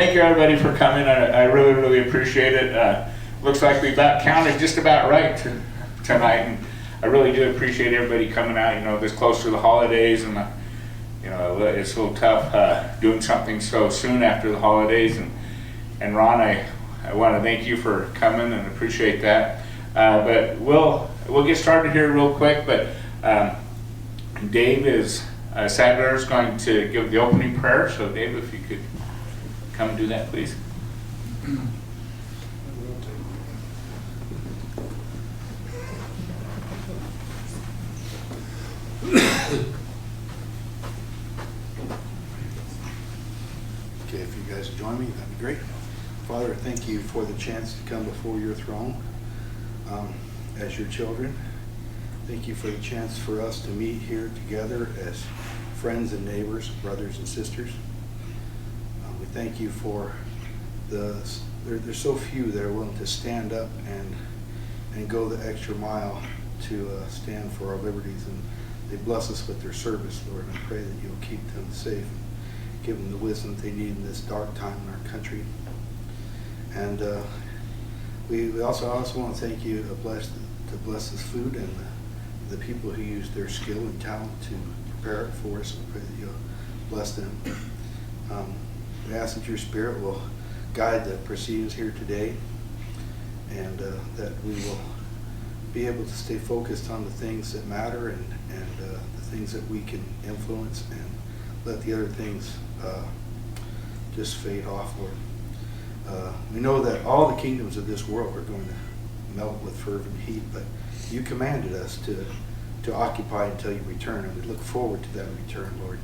Thank you everybody for coming. I really, really appreciate it. Looks like we about counted just about right tonight, and I really do appreciate everybody coming out, you know, this close to the holidays, and you know, it's a little tough doing something so soon after the holidays. And Ron, I want to thank you for coming and appreciate that. But we'll get started here real quick, but Dave Sadler is going to give the opening prayer. So Dave, if you could come and do that, please. Okay, if you guys join me, that'd be great. Father, thank you for the chance to come before your throne as your children. Thank you for the chance for us to meet here together as friends and neighbors, brothers and sisters. We thank you for there's so few that are willing to stand up and go the extra mile to stand for our liberties, and they bless us with their service, Lord. And I pray that you'll keep them safe, give them the wisdom that they need in this dark time in our country. And we also want to thank you to bless this food and the people who use their skill and talent to prepare it for us. I pray that you'll bless them. We ask that your Spirit will guide the proceedings here today, and that we will be able to stay focused on the things that matter and the things that we can influence, and let the other things just fade off, Lord. We know that all the kingdoms of this world are going to melt with fervent heat, but you commanded us to occupy until you return, and we look forward to that return, Lord.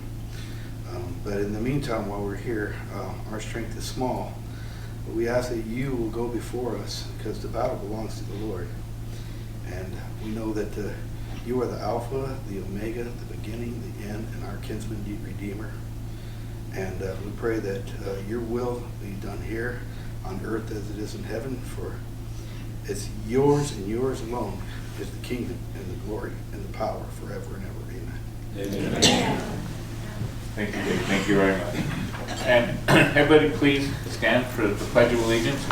But in the meantime, while we're here, our strength is small. But we ask that you will go before us, because the battle belongs to the Lord. And we know that you are the Alpha, the Omega, the beginning, the end, and our kinsman Redeemer. And we pray that your will be done here on earth as it is in heaven, for it's yours and yours alone is the kingdom and the glory and the power forever and ever. Amen. Amen. Thank you, Dave. Thank you very much. And everybody please stand for the Pledge of Allegiance.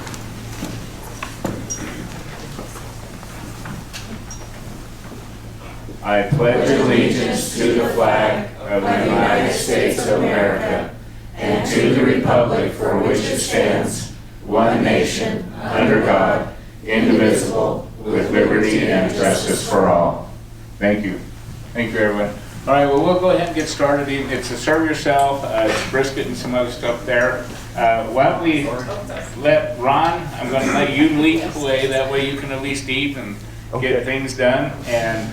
I pledge allegiance to the flag of the United States of America and to the republic for which it stands, one nation, under God, indivisible, with liberty and justice for all. Thank you. Thank you, everyone. All right, well, we'll go ahead and get started. It's a serve yourself. It's brisket and some other stuff there. Why don't we let Ron, I'm going to let you lead the way. That way you can at least eat and get things done. And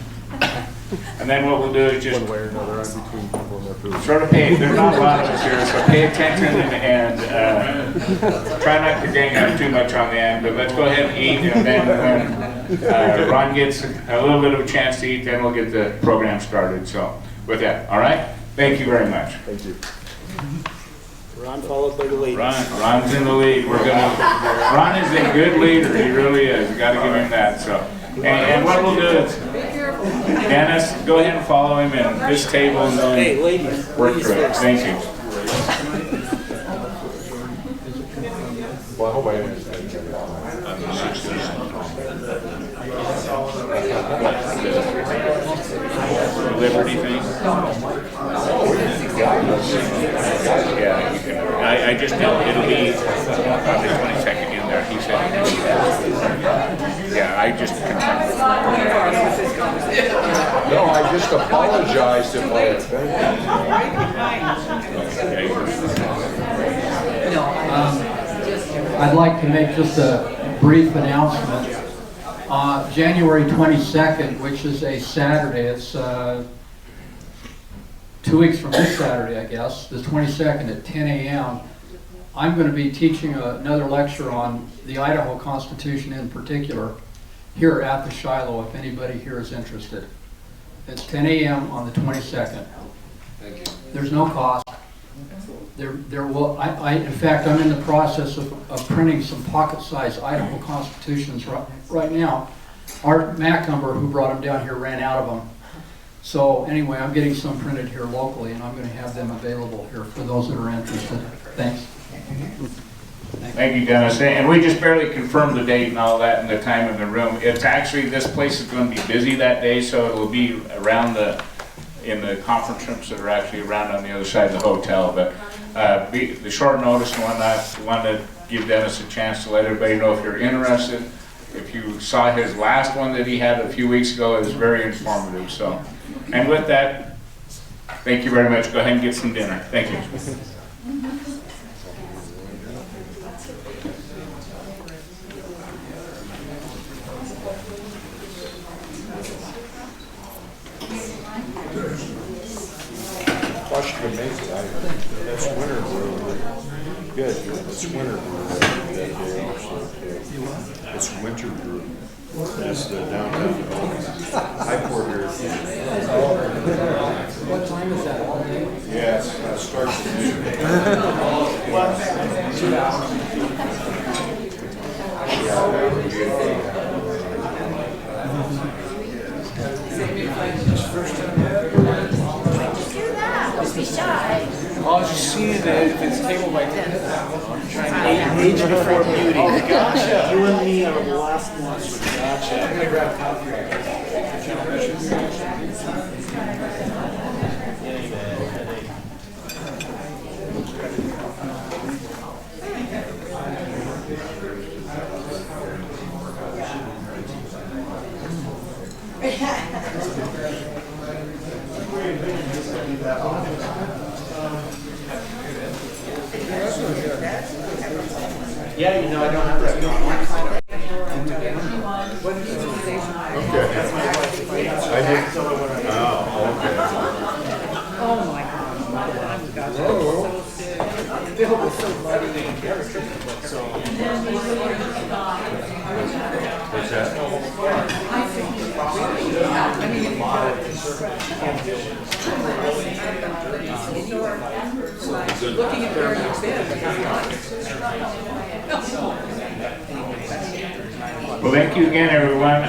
then what we'll do is just one way or another, I'm between people and their food. sort of pay, there's not a lot of us here, so pay attention and try not to gang up too much on the end, but let's go ahead and eat, and then when Ron gets a little bit of a chance to eat, then we'll get the program started. So with that, all right? Thank you very much. Thank you. Ron followed by the ladies. Ron's in the lead. Ron is a good leader, he really is. You gotta give him that. So, and what we'll do is, Dennis, go ahead and follow him in this table and then work through it. Thank you. Well, I hope I understand. The Liberty thing? Yeah, you can. I just know it'll be on the 22nd in there. He said it'll be that. Yeah, I just confirmed. No, I just apologized if I offended. I'd like to make just a brief announcement. January 22nd, which is a Saturday, it's 2 weeks from this Saturday, I guess, the 22nd at 10 a.m., I'm going to be teaching another lecture on the Idaho Constitution in particular here at the Shiloh, if anybody here is interested. It's 10 a.m. on the 22nd. Thank you. There's no cost. There will. In fact, I'm in the process of printing some pocket-sized Idaho Constitutions right now. Art Macumber, who brought them down here, ran out of them. So anyway, I'm getting some printed here locally, and I'm going to have them available here for those that are interested. Thanks. Thank you, Dennis. And we just barely confirmed the date and all that and the time and the room. It's actually, this place is going to be busy that day, so it'll be around in the conference rooms that are actually around on the other side of the hotel. But the short notice and whatnot, we wanted to give Dennis a chance to let everybody know if you're interested. If you saw his last one that he had a few weeks ago, it was very informative. So, and with that, thank you very much. Go ahead and get some dinner. Thank you. Well, she can make it. That's winter brew. Good. It's winter brew that day also. It's winter brew. It's the downtown. I poured her. What time is that, all day? Yes, it starts at 2 hours. Don't be shy. I was just seeing that if it's table by 10. I'm trying to age before beauty. Gotcha. You and me are the last ones. Gotcha. I'm gonna grab a coffee right yeah, you know, I don't have that. Okay. I did. Oh, okay. Oh my God. So sick. Bill was so bloody. What's that? Looking at where you've been, but Well, thank you again, everyone.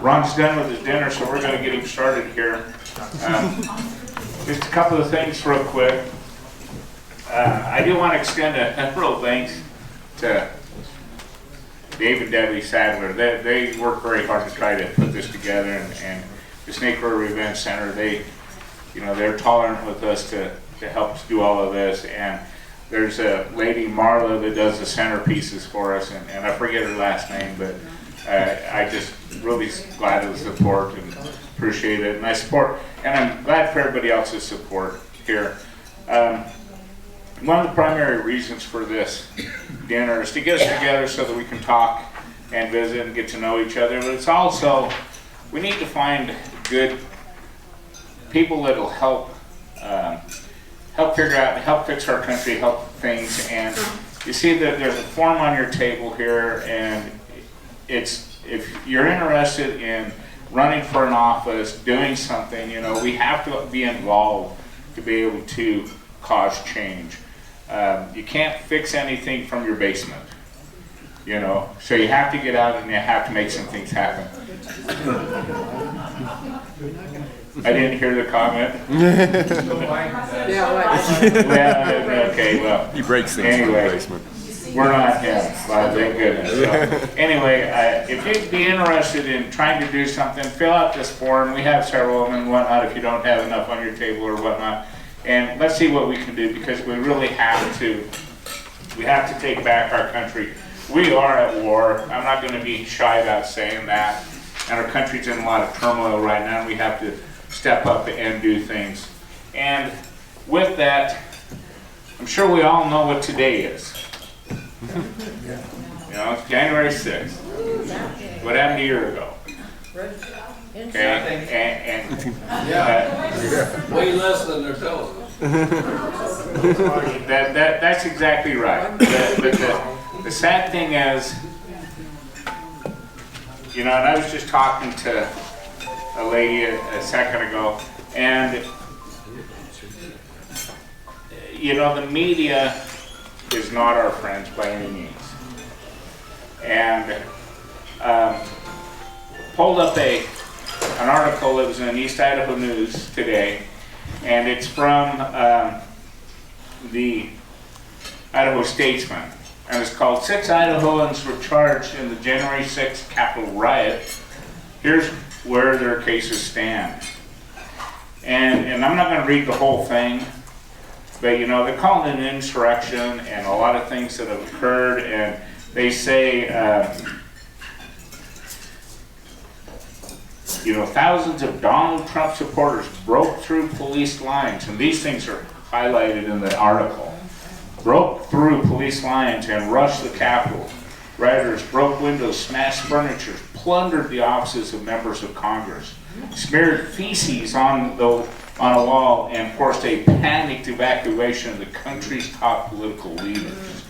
Ron's done with his dinner, so we're going to get him started here. Just a couple of things real quick. I do want to extend a real thanks to Dave and Debbie Sadler. They worked very hard to try to put this together, and the Snake River Event Center, they're tolerant with us to help us do all of this. And there's a lady, Marla, that does the centerpieces for us, and I forget her last name, but I just really glad of the support and appreciate it. And I'm glad for everybody else's support here. One of the primary reasons for this dinner is to get us together so that we can talk and visit and get to know each other, but it's also, we need to find good people that will help figure out, help fix our country, help things. And you see that there's a form on your table here, and if you're interested in running for an office, doing something, we have to be involved to be able to cause change. You can't fix anything from your basement, so you have to get out and you have to make some things happen. I didn't hear the comment. Well, okay, well. He breaks things anyway, in the basement. We're not him, thank goodness. So, anyway, if you'd be interested in trying to do something, fill out this form. We have several of them and whatnot if you don't have enough on your table or whatnot. And let's see what we can do, because we really have to take back our country. We are at war. I'm not going to be shy about saying that. And our country's in a lot of turmoil right now, and we have to step up and do things. And with that, I'm sure we all know what today is. It's January 6th. What happened a year ago? Okay, way less than they're telling us. That's exactly right. The sad thing is, and I was just talking to a lady a second ago, and the media is not our friends by any means. And pulled up an article that was in East Idaho News today, and it's from the Idaho Statesman. And it's called 6 Idahoans Were Charged in the January 6th Capitol Riot. Here's where their cases stand. And I'm not going to read the whole thing, but you know, they're calling it an insurrection and a lot of things that have occurred, and they say, you know, thousands of Donald Trump supporters broke through police lines, and these things are highlighted in the article. Broke through police lines and rushed the Capitol. Rioters broke windows, smashed furniture, plundered the offices of members of Congress, smeared feces on a wall, and forced a panicked evacuation of the country's top political leaders.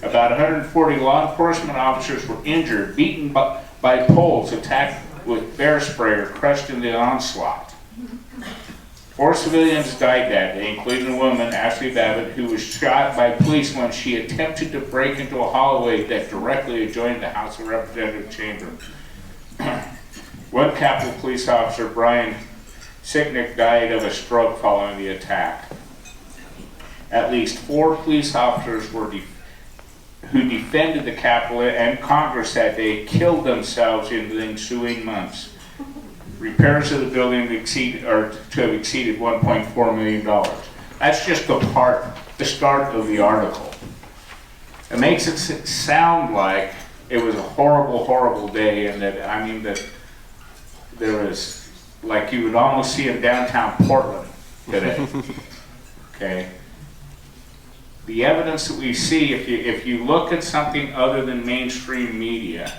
About 140 law enforcement officers were injured, beaten by poles, attacked with bear spray, or crushed in the onslaught. 4 civilians died that day, including a woman, Ashley Babbitt, who was shot by police when she attempted to break into a hallway that directly adjoined the House of Representatives chamber. One Capitol police officer, Brian Sicknick, died of a stroke following the attack. At least 4 police officers who defended the Capitol and Congress that day killed themselves in the ensuing months. Repairs of the building to have exceeded $1.4 million. That's just the start of the article. It makes it sound like it was a horrible, horrible day, and that, I mean, that there was, like you would almost see in downtown Portland today. Okay. The evidence that we see, if you look at something other than mainstream media,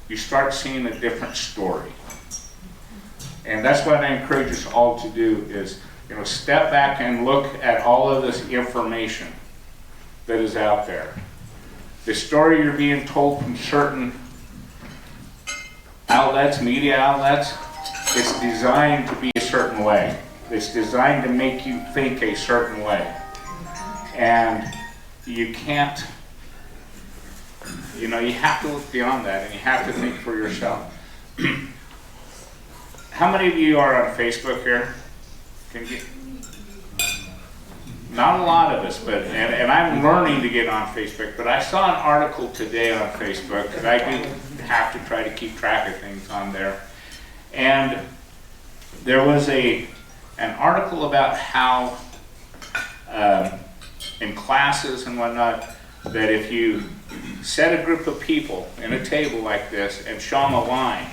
you start seeing a different story. And that's what I encourage us all to do is, you know, step back and look at all of this information that is out there. The story you're being told from certain outlets, media outlets, it's designed to be a certain way. It's designed to make you think a certain way. And you can't, you know, you have to look beyond that, and you have to think for yourself. How many of you are on Facebook here? Not a lot of us, but and I'm learning to get on Facebook. But I saw an article today on Facebook, because I do have to try to keep track of things on there. And there was an article about how in classes and whatnot, that if you set a group of people in a table like this and show them a line,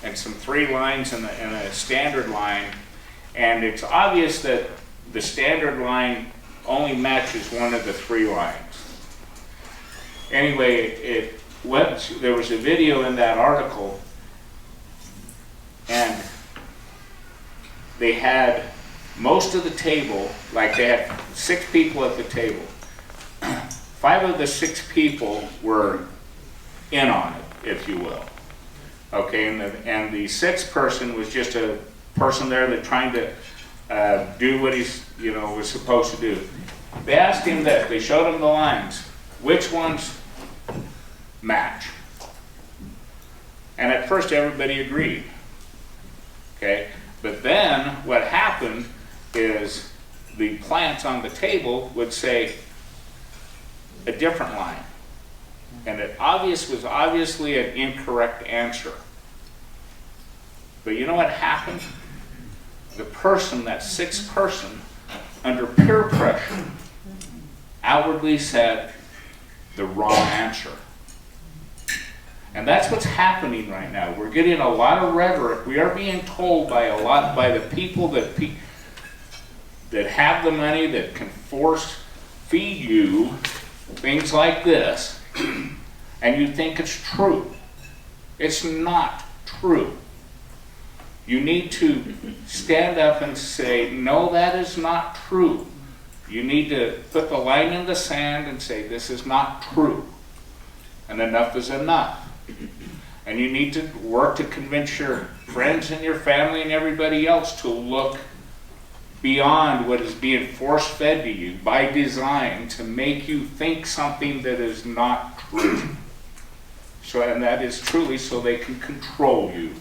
and some 3 lines in a standard line, and it's obvious that the standard line only matches one of the 3 lines. Anyway, there was a video in that article, and they had most of the table, like they had 6 people at the table. 5 of the 6 people were in on it, if you will. Okay, and the 6th person was just a person there that trying to do what he's, you know, was supposed to do. They asked him this. They showed him the lines. Which ones match? And at first everybody agreed. Okay, but then what happened is the plants on the table would say a different line. And it was obviously an incorrect answer. But you know what happened? The person, that 6th person, under peer pressure, outwardly said the wrong answer. And that's what's happening right now. We're getting a lot of rhetoric. We are being told by the people that have the money, that can force feed you things like this, and you think it's true. It's not true. You need to stand up and say, no, that is not true. You need to put the line in the sand and say, this is not true. And enough is enough. And you need to work to convince your friends and your family and everybody else to look beyond what is being force-fed to you by design to make you think something that is not true. And that is truly so they can control you.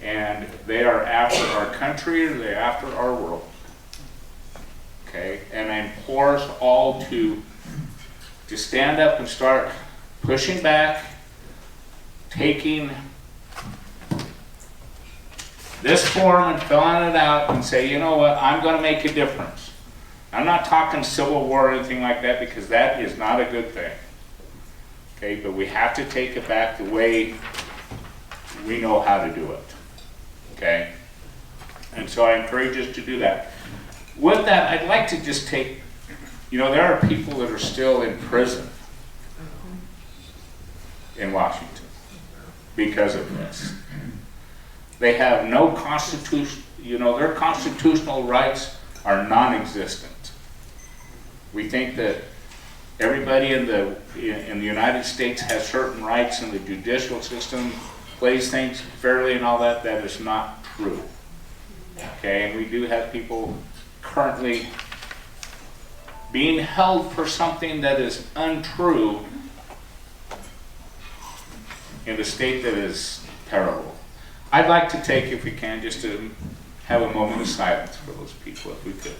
And they are after our country, or they're after our world. Okay? and I implore us all to stand up and start pushing back, taking this form and filling it out and say, you know what, I'm going to make a difference. I'm not talking Civil War or anything like that, because that is not a good thing. Okay, but we have to take it back the way we know how to do it. Okay? And so I encourage us to do that. With that, I'd like to just take, there are people that are still in prison in Washington because of this. They have no constitution, their constitutional rights are non-existent. We think that everybody in the United States has certain rights, and the judicial system plays things fairly and all that. That is not true. Okay, and we do have people currently being held for something that is untrue in a state that is terrible. I'd like to take, if we can, just to have a moment of silence for those people, if we could.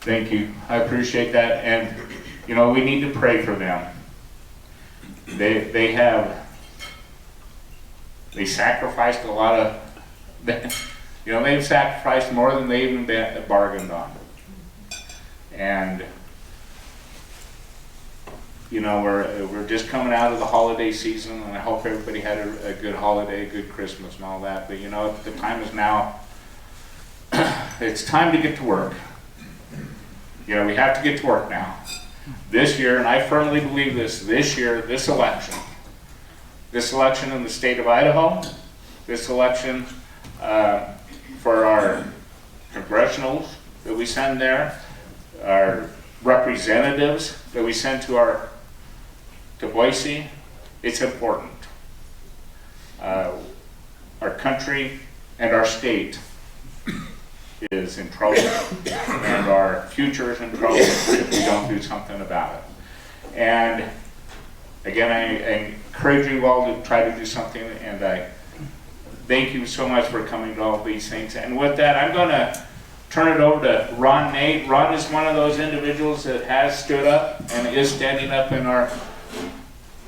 Thank you. I appreciate that. And, we need to pray for them. They sacrificed a lot of, they've sacrificed more than they even bargained on. And, we're just coming out of the holiday season, and I hope everybody had a good holiday, a good Christmas and all that. But, the time is now, it's time to get to work. We have to get to work now. This year, and I firmly believe this year, this election in the state of Idaho, this election for our congressionals that we send there, our representatives that we send to Boise, it's important. Our country and our state is in trouble, and our future is in trouble if we don't do something about it. And again, I encourage you all to try to do something, and I thank you so much for coming to all these things. And with that, I'm going to turn it over to Ron Nate. Ron is one of those individuals that has stood up and is standing up in our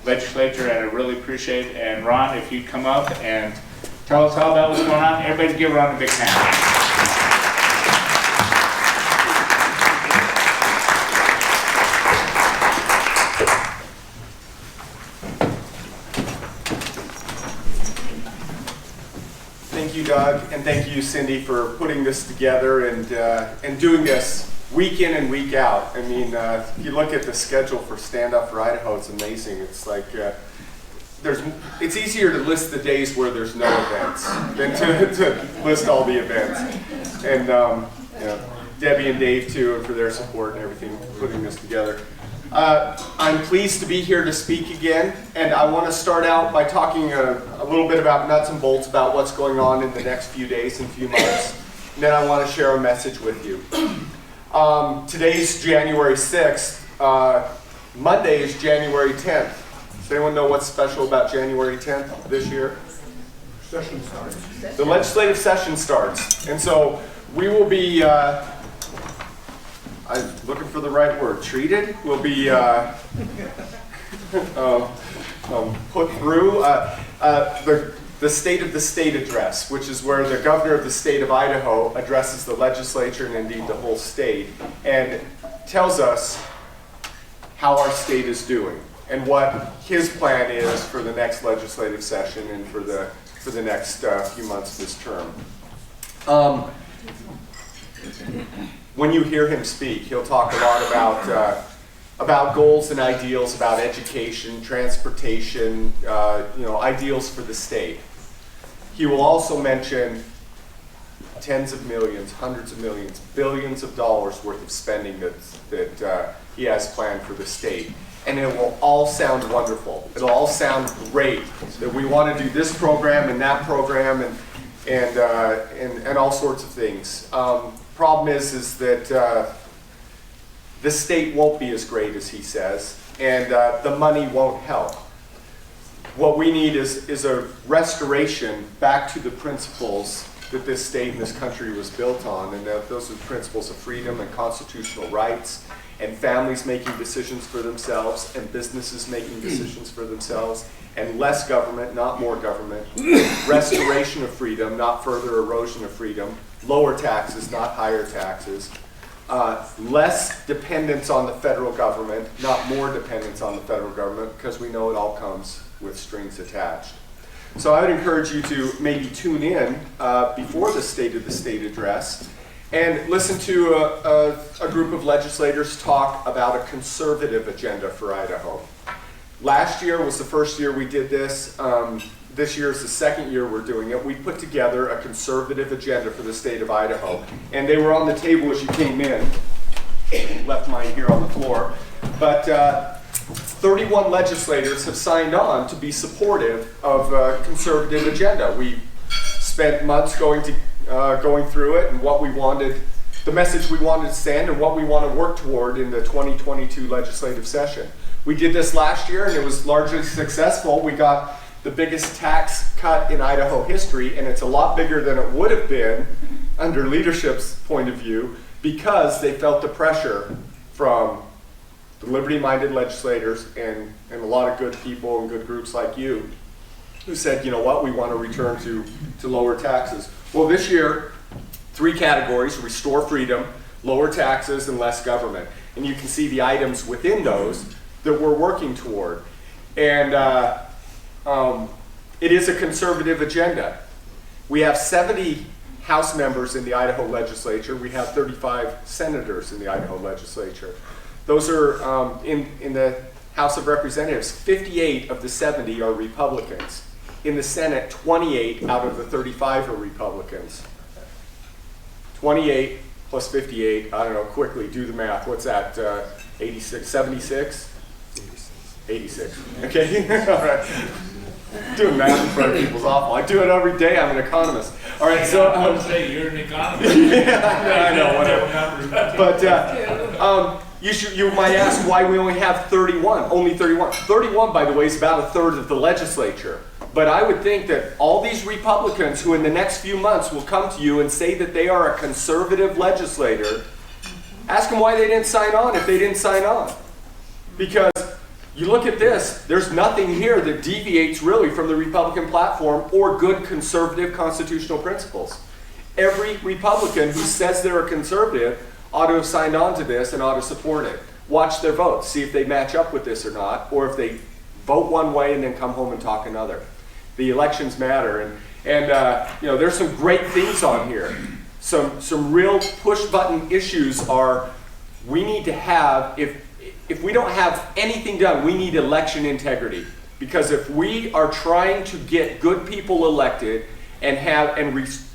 legislature, and I really appreciate it. And Ron, if you'd come up and tell us all about what's going on. Everybody give Ron a big hand. Thank you, Doug, and thank you, Cindy, for putting this together and doing this week in and week out. I mean, if you look at the schedule for Stand Up for Idaho, it's amazing. It's like it's easier to list the days where there's no events than to list all the events. And Debbie and Dave too, for their support and everything, putting this together. I'm pleased to be here to speak again, and I want to start out by talking a little bit about nuts and bolts about what's going on in the next few days and few months. And then I want to share a message with you. Today's January 6th. Monday is January 10th. Does anyone know what's special about January 10th this year? Session starts. The legislative session starts. And so we will be, I'm looking for the right word, treated. We'll be put through the State of the State address, which is where the governor of the state of Idaho addresses the legislature and indeed the whole state and tells us how our state is doing and what his plan is for the next legislative session and for the next few months of this term. When you hear him speak, he'll talk a lot about goals and ideals, about education, transportation, ideals for the state. He will also mention tens of millions, hundreds of millions, billions of dollars worth of spending that he has planned for the state. And it will all sound wonderful. It'll all sound great, that we want to do this program and that program. and all sorts of things. Problem is that the state won't be as great as he says, and the money won't help. What we need is a restoration back to the principles that this state and this country was built on, and those are the principles of freedom and constitutional rights, and families making decisions for themselves, and businesses making decisions for themselves, and less government, not more government, restoration of freedom, not further erosion of freedom, lower taxes, not higher taxes, less dependence on the federal government, not more dependence on the federal government, because we know it all comes with strings attached. So I would encourage you to maybe tune in before the State of the State address and listen to a group of legislators talk about a conservative agenda for Idaho. Last year was the first year we did this. This year is the second year we're doing it. We put together a conservative agenda for the state of Idaho, and they were on the table as you came in. Left mine here on the floor. But 31 legislators have signed on to be supportive of a conservative agenda. We spent months going through it and what we wanted, the message we wanted to send and what we want to work toward in the 2022 legislative session. We did this last year and it was largely successful. We got the biggest tax cut in Idaho history, and it's a lot bigger than it would have been under leadership's point of view because they felt the pressure from the liberty-minded legislators and a lot of good people and good groups like you who said, you know what, we want to return to lower taxes. Well, this year, 3 categories: restore freedom, lower taxes, and less government. And you can see the items within those that we're working toward. And it is a conservative agenda. We have 70 House members in the Idaho legislature. We have 35 senators in the Idaho legislature. Those are, in the House of Representatives, 58 of the 70 are Republicans. In the Senate, 28 out of the 35 are Republicans. 28 plus 58, I don't know, quickly, do the math. What's that, 86, 76? 86. Okay, all right. Doing math in front of people is awful. I do it every day. I'm an economist. All right, so I would say you're an economist. Yeah, I know, whatever. But you might ask why we only have 31. Only 31. 31, by the way, is about a third of the legislature. But I would think that all these Republicans who in the next few months will come to you and say that they are a conservative legislator, ask them why they didn't sign on if they didn't sign on. Because you look at this, there's nothing here that deviates really from the Republican platform or good conservative constitutional principles. Every Republican who says they're a conservative ought to have signed on to this and ought to support it. Watch their votes, see if they match up with this or not, or if they vote one way and then come home and talk another. The elections matter, and you know, there's some great things on here. Some real push-button issues are, we need to have, if we don't have anything done, we need election integrity. Because if we are trying to get good people elected and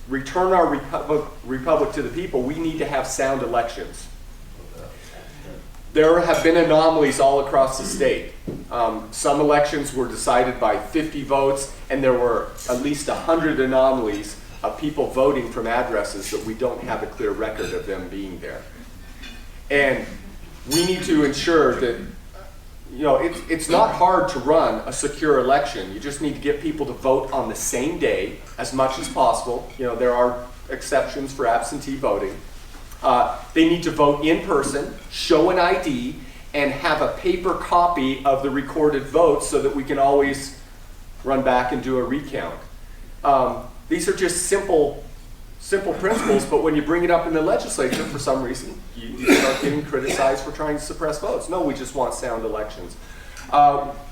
return our republic to the people, we need to have sound elections. There have been anomalies all across the state. Some elections were decided by 50 votes, and there were at least 100 anomalies of people voting from addresses that we don't have a clear record of them being there. And we need to ensure that, you know, it's not hard to run a secure election. You just need to get people to vote on the same day as much as possible. You know, there are exceptions for absentee voting. They need to vote in person, show an ID, and have a paper copy of the recorded votes so that we can always run back and do a recount. These are just simple principles, but when you bring it up in the legislature, for some reason, you start getting criticized for trying to suppress votes. No, we just want sound elections.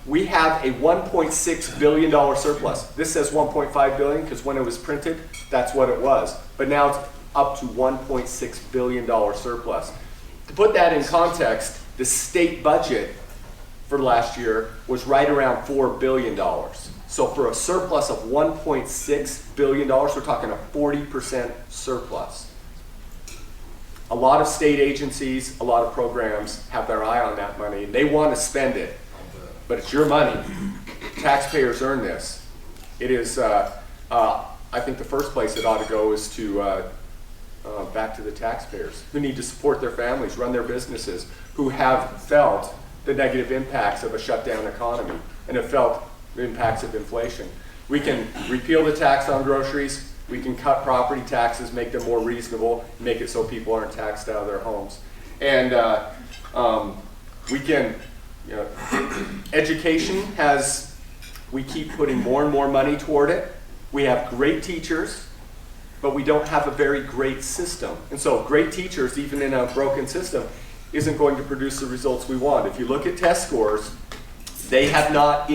We have a $1.6 billion surplus. This says $1.5 billion because when it was printed, that's what it was. But now it's up to $1.6 billion surplus. To put that in context, the state budget for last year was right around $4 billion. So for a surplus of $1.6 billion, we're talking a 40% surplus. A lot of state agencies, a lot of programs have their eye on that money, and they want to spend it. But it's your money. Taxpayers earn this. It is I think the first place it ought to go is to back to the taxpayers who need to support their families, run their businesses, who have felt the negative impacts of a shutdown economy and have felt the impacts of inflation. We can repeal the tax on groceries, we can cut property taxes, make them more reasonable, make it so people aren't taxed out of their homes. And we can, education we keep putting more and more money toward it. We have great teachers, but we don't have a very great system. And so great teachers, even in a broken system, isn't going to produce the results we want. If you look at test scores, they have not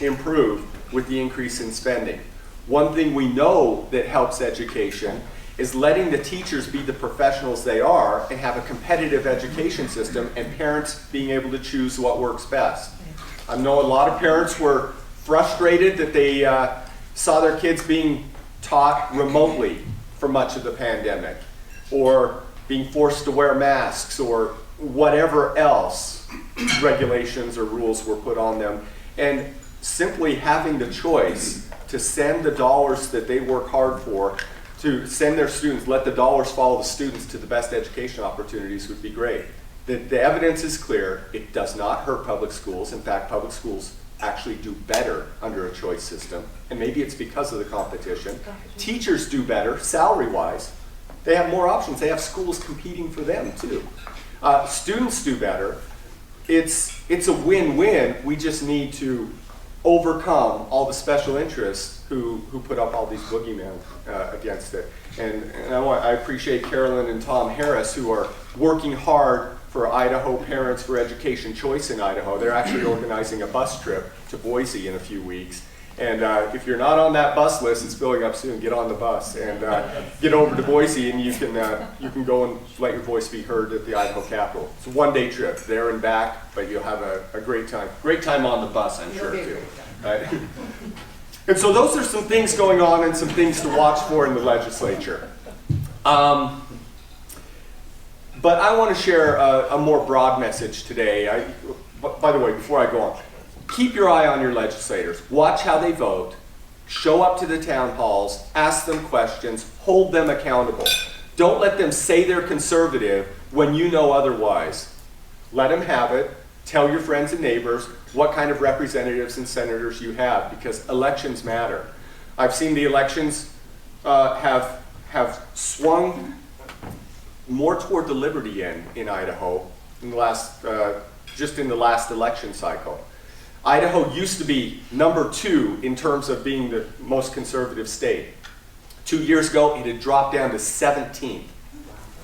improved with the increase in spending. One thing we know that helps education is letting the teachers be the professionals they are and have a competitive education system, and parents being able to choose what works best. I know a lot of parents were frustrated that they saw their kids being taught remotely for much of the pandemic, or being forced to wear masks, or whatever else regulations or rules were put on them. And simply having the choice to send the dollars that they work hard for, to send their students, let the dollars follow the students to the best education opportunities would be great. The evidence is clear. It does not hurt public schools. In fact, public schools actually do better under a choice system, and maybe it's because of the competition. Teachers do better salary-wise. They have more options. They have schools competing for them too. Students do better. It's a win-win. We just need to overcome all the special interests who put up all these boogeymen against it. And I appreciate Carolyn and Tom Harris, who are working hard for Idaho parents for education choice in Idaho. They're actually organizing a bus trip to Boise in a few weeks. And if you're not on that bus list, it's filling up soon. Get on the bus and get over to Boise, and you can go and let your voice be heard at the Idaho Capitol. It's a one-day trip, there and back, but you'll have a great time. Great time on the bus, I'm sure, too. Right? And so those are some things going on and some things to watch for in the legislature. But I want to share a more broad message today. By the way, before I go on, keep your eye on your legislators. Watch how they vote. Show up to the town halls. Ask them questions. Hold them accountable. Don't let them say they're conservative when you know otherwise. Let them have it. Tell your friends and neighbors what kind of representatives and senators you have, because elections matter. I've seen the elections have swung more toward the liberty end in Idaho in the last, just in the last election cycle. Idaho used to be number 2 in terms of being the most conservative state. 2 years ago, it had dropped down to 17th.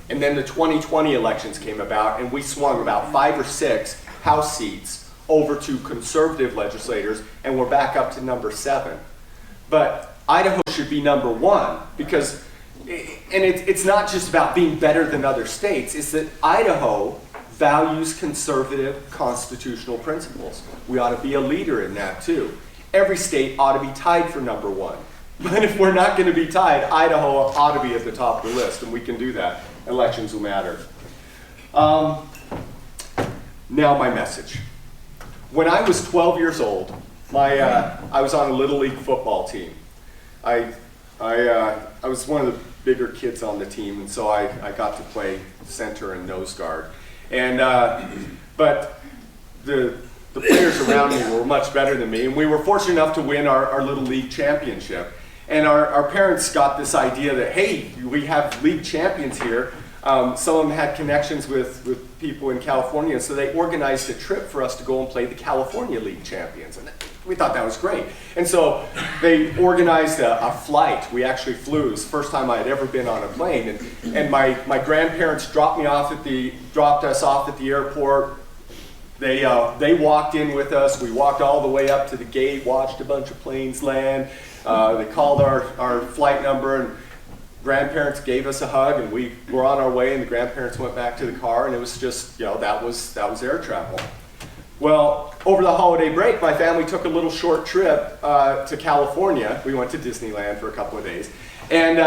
And then the 2020 elections came about, and we swung about 5 or 6 House seats over to conservative legislators, and we're back up to number 7. But Idaho should be number 1, because, and it's not just about being better than other states, it's that Idaho values conservative constitutional principles. We ought to be a leader in that too. Every state ought to be tied for number 1. But if we're not going to be tied, Idaho ought to be at the top of the list, and we can do that. Elections will matter. Now my message. When I was 12 years old, I was on a Little League football team. I was one of the bigger kids on the team, and so I got to play center and nose guard. And but the players around me were much better than me, and we were fortunate enough to win our Little League championship. And our parents got this idea that, hey, we have league champions here. Some of them had connections with people in California, so they organized a trip for us to go and play the California League champions. And we thought that was great. And so they organized a flight. We actually flew. It was the first time I had ever been on a plane. And my grandparents dropped us off at the airport. They walked in with us. We walked all the way up to the gate, watched a bunch of planes land. They called our flight number, and grandparents gave us a hug, and we were on our way, and the grandparents went back to the car, and it was just, that was air travel. Well, over the holiday break, my family took a little short trip to California. We went to Disneyland for a couple of days, and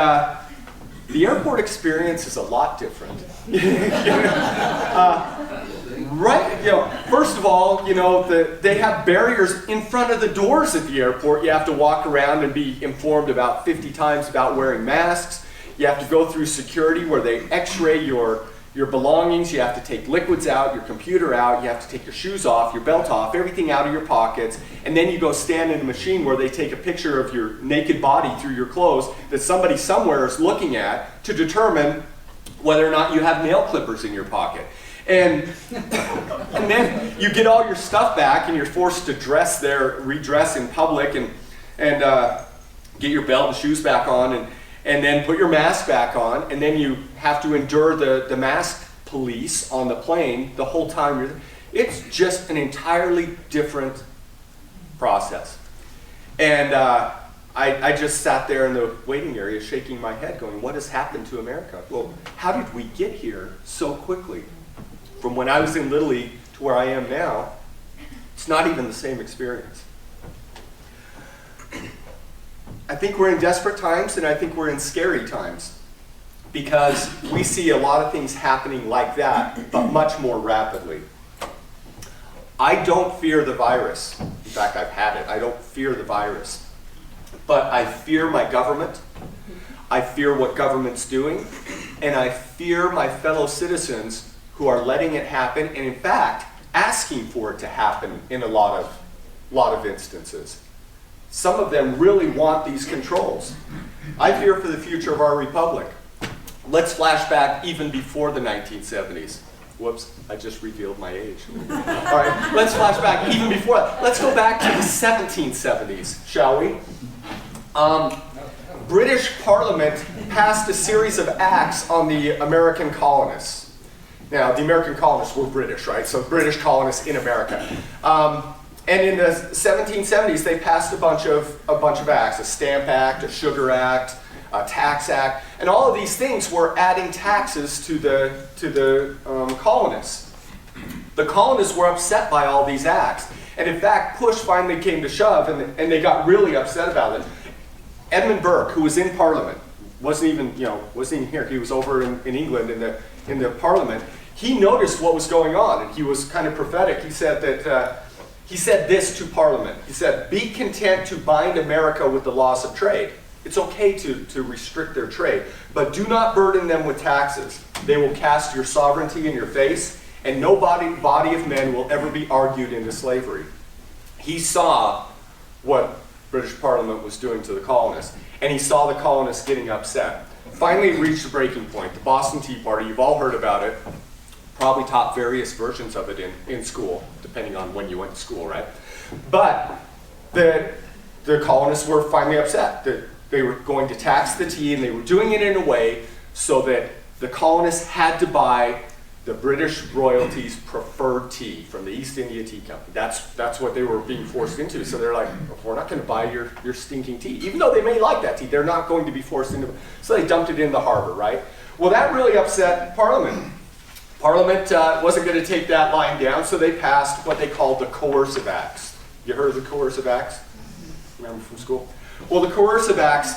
the airport experience is a lot different. Right, first of all, they have barriers in front of the doors at the airport. You have to walk around and be informed about 50 times about wearing masks. You have to go through security where they x-ray your belongings. You have to take liquids out, your computer out. You have to take your shoes off, your belt off, everything out of your pockets. And then you go stand in a machine where they take a picture of your naked body through your clothes that somebody somewhere is looking at to determine whether or not you have nail clippers in your pocket. And then you get all your stuff back and you're forced to redress in public and get your belt and shoes back on and then put your mask back on, and then you have to endure the mask police on the plane the whole time you're there. It's just an entirely different process. And I just sat there in the waiting area shaking my head going, what has happened to America? Well, how did we get here so quickly? From when I was in Little League to where I am now, it's not even the same experience. I think we're in desperate times, and I think we're in scary times, because we see a lot of things happening like that, but much more rapidly. I don't fear the virus. In fact, I've had it. I don't fear the virus. But I fear my government. I fear what government's doing. And I fear my fellow citizens who are letting it happen, and in fact, asking for it to happen in a lot of instances. Some of them really want these controls. I fear for the future of our republic. Let's flash back even before the 1970s. Whoops, I just revealed my age. All right, let's flash back even before that. Let's go back to the 1770s, shall we? British Parliament passed a series of acts on the American colonists. Now, the American colonists were British, right? So British colonists in America. And in the 1770s, they passed a bunch of acts: a Stamp Act, a Sugar Act, a Tax Act, and all of these things were adding taxes to the colonists. The colonists were upset by all these acts, and in fact, push finally came to shove, and they got really upset about it. Edmund Burke, who was in Parliament, wasn't even here. He was over in England in the Parliament. He noticed what was going on, and he was kind of prophetic. He said that. He said this to Parliament. He said, "Be content to bind America with the laws of trade. It's okay to restrict their trade, but do not burden them with taxes. They will cast your sovereignty in your face, and no body of men will ever be argued into slavery." He saw what British Parliament was doing to the colonists, and he saw the colonists getting upset. Finally, it reached a breaking point. The Boston Tea Party, you've all heard about it. Probably taught various versions of it in school, depending on when you went to school, right? But the colonists were finally upset that they were going to tax the tea, and they were doing it in a way so that the colonists had to buy the British royalties' preferred tea from the East India Tea Company. That's what they were being forced into. So they're like, we're not going to buy your stinking tea. Even though they may like that tea, they're not going to be forced into it. So they dumped it in the harbor, right? Well, that really upset Parliament. Parliament wasn't going to take that line down, so they passed what they called the Coercive Acts. You heard of the Coercive Acts? Remember from school? Well, the Coercive Acts,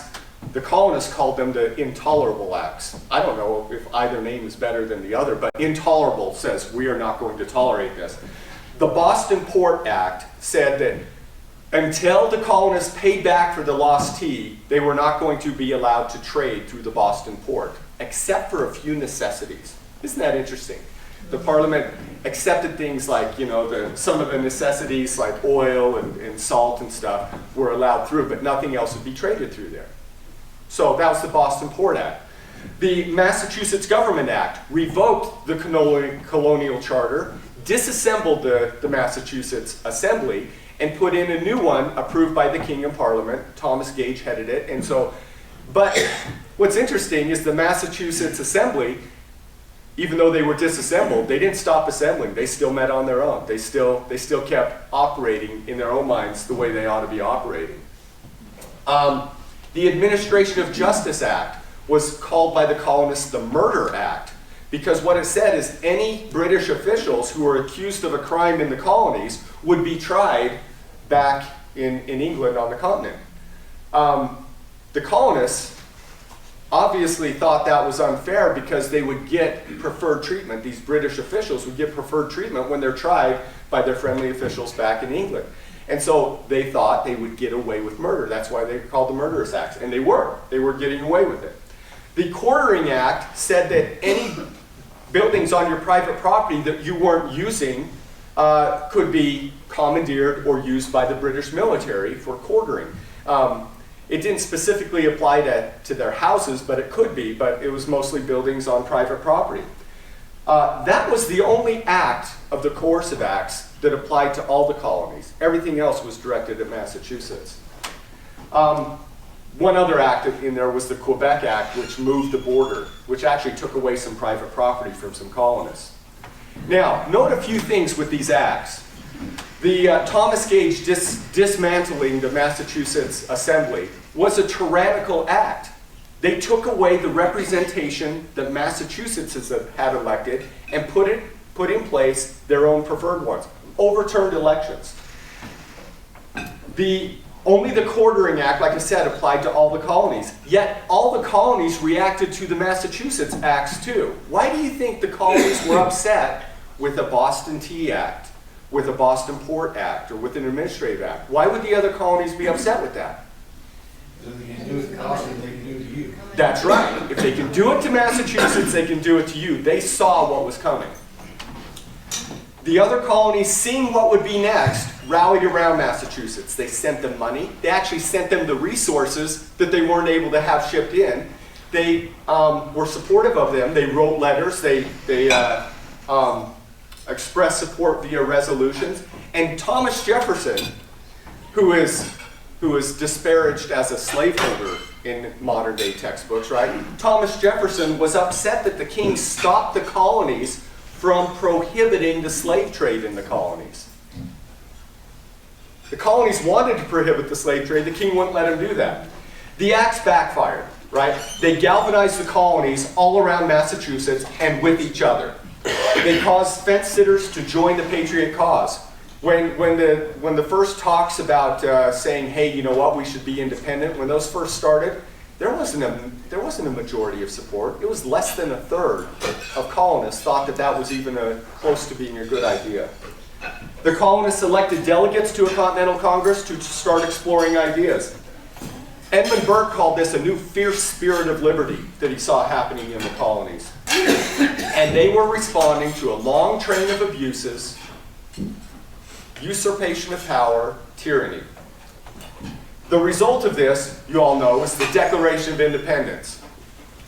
the colonists called them the Intolerable Acts. I don't know if either name is better than the other, but intolerable says we are not going to tolerate this. The Boston Port Act said that until the colonists paid back for the lost tea, they were not going to be allowed to trade through the Boston port, except for a few necessities. Isn't that interesting? The Parliament accepted things like, some of the necessities like oil and salt and stuff were allowed through, but nothing else would be traded through there. So that was the Boston Port Act. The Massachusetts Government Act revoked the colonial charter, disassembled the Massachusetts Assembly, and put in a new one approved by the King and Parliament. Thomas Gage headed it. But what's interesting is the Massachusetts Assembly, even though they were disassembled, they didn't stop assembling. They still met on their own. They still kept operating in their own minds the way they ought to be operating. The Administration of Justice Act was called by the colonists the Murder Act, because what it said is any British officials who were accused of a crime in the colonies would be tried back in England on the continent. The colonists obviously thought that was unfair because they would get preferred treatment. These British officials would get preferred treatment when they're tried by their friendly officials back in England. And so they thought they would get away with murder. That's why they were called the Murderous Acts. And they were. They were getting away with it. The Quartering Act said that any buildings on your private property that you weren't using could be commandeered or used by the British military for quartering. It didn't specifically apply to their houses, but it could be, but it was mostly buildings on private property. That was the only act of the coercive acts that applied to all the colonies. Everything else was directed at Massachusetts. One other act in there was the Quebec Act, which moved the border, which actually took away some private property from some colonists. Now, note a few things with these acts. The Thomas Gage dismantling the Massachusetts Assembly was a tyrannical act. They took away the representation that Massachusetts had elected and put in place their own preferred ones. Overturned elections. Only the Quartering Act, like I said, applied to all the colonies. Yet all the colonies reacted to the Massachusetts acts too. Why do you think the colonies were upset with a Boston Tea Act, with a Boston Port Act, or with an Administrative Act? Why would the other colonies be upset with that? So they can do it to Boston, they can do it to you. That's right. If they can do it to Massachusetts, they can do it to you. They saw what was coming. The other colonies, seeing what would be next, rallied around Massachusetts. They sent them money. They actually sent them the resources that they weren't able to have shipped in. They were supportive of them. They wrote letters. They expressed support via resolutions. And Thomas Jefferson, who is disparaged as a slaveholder in modern day textbooks, right? Thomas Jefferson was upset that the king stopped the colonies from prohibiting the slave trade in the colonies. The colonies wanted to prohibit the slave trade. The king wouldn't let them do that. The acts backfired, right? They galvanized the colonies all around Massachusetts and with each other. They caused fence sitters to join the Patriot cause. When the first talks about saying, hey, you know what, we should be independent, when those first started, there wasn't a majority of support. It was less than a third of colonists thought that was even close to being a good idea. The colonists elected delegates to a Continental Congress to start exploring ideas. Edmund Burke called this a new fierce spirit of liberty that he saw happening in the colonies. And they were responding to a long train of abuses, usurpation of power, tyranny. The result of this, you all know, was the Declaration of Independence,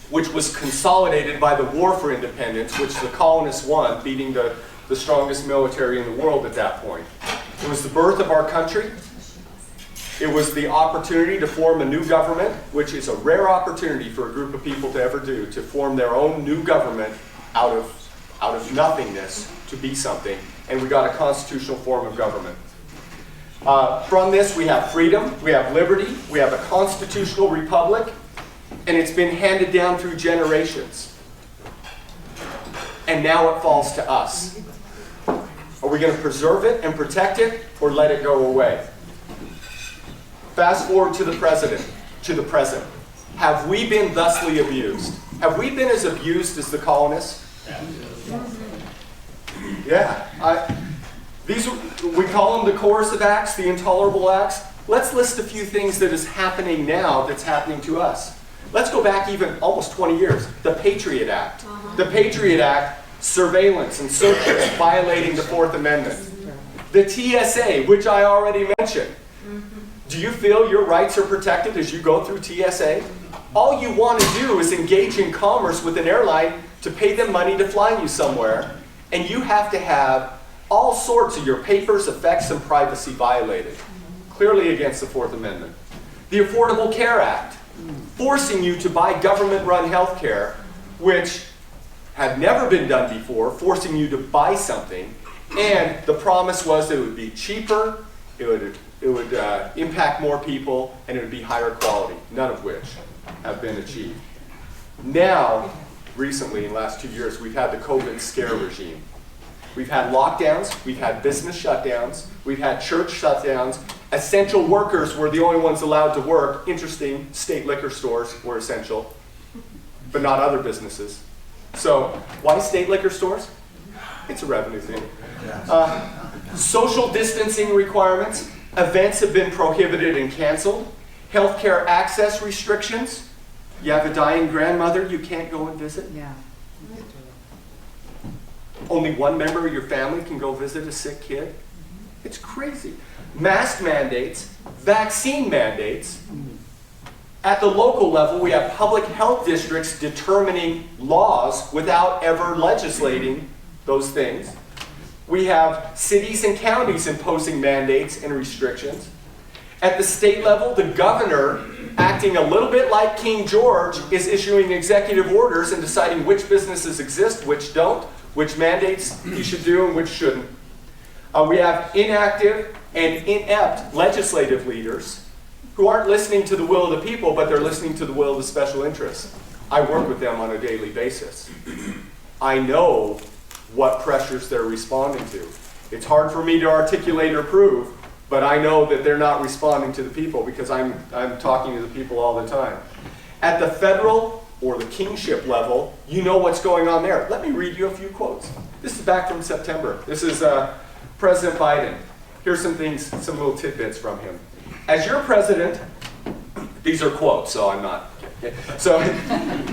which was consolidated by the War for Independence, which the colonists won, beating the strongest military in the world at that point. It was the birth of our country. It was the opportunity to form a new government, which is a rare opportunity for a group of people to ever do, to form their own new government out of nothingness to be something. And we got a constitutional form of government. From this, we have freedom, we have liberty, we have a constitutional republic, and it's been handed down through generations. And now it falls to us. Are we going to preserve it and protect it, or let it go away? Fast forward to the present. Have we been thusly abused? Have we been as abused as the colonists? Yeah. We call them the coercive acts, the intolerable acts. Let's list a few things that is happening now that's happening to us. Let's go back even almost 20 years. The Patriot Act. The Patriot Act, surveillance and searches violating the Fourth Amendment. The TSA, which I already mentioned. Do you feel your rights are protected as you go through TSA? All you want to do is engage in commerce with an airline to pay them money to fly you somewhere, and you have to have all sorts of your papers, effects, and privacy violated. Clearly against the Fourth Amendment. The Affordable Care Act, forcing you to buy government-run health care, which had never been done before, forcing you to buy something, and the promise was that it would be cheaper, it would impact more people, and it would be higher quality, none of which have been achieved. Now, recently, in the last 2 years, we've had the COVID scare regime. We've had lockdowns, we've had business shutdowns, we've had church shutdowns. Essential workers were the only ones allowed to work. Interesting, state liquor stores were essential. but not other businesses. So why state liquor stores? It's a revenue thing. Social distancing requirements. Events have been prohibited and canceled. Healthcare access restrictions. You have a dying grandmother you can't go and visit. Yeah. Only one member of your family can go visit a sick kid. It's crazy. Mask mandates, vaccine mandates. At the local level, we have public health districts determining laws without ever legislating those things. We have cities and counties imposing mandates and restrictions. At the state level, the governor, acting a little bit like King George, is issuing executive orders and deciding which businesses exist, which don't, which mandates you should do and which shouldn't. We have inactive and inept legislative leaders who aren't listening to the will of the people, but they're listening to the will of the special interests. I work with them on a daily basis. I know what pressures they're responding to. It's hard for me to articulate or prove, but I know that they're not responding to the people because I'm talking to the people all the time. At the federal or the kingship level, you know what's going on there. Let me read you a few quotes. This is back from September. This is President Biden. Here's some things, some little tidbits from him. As your president, these are quotes, so I'm not. Okay. So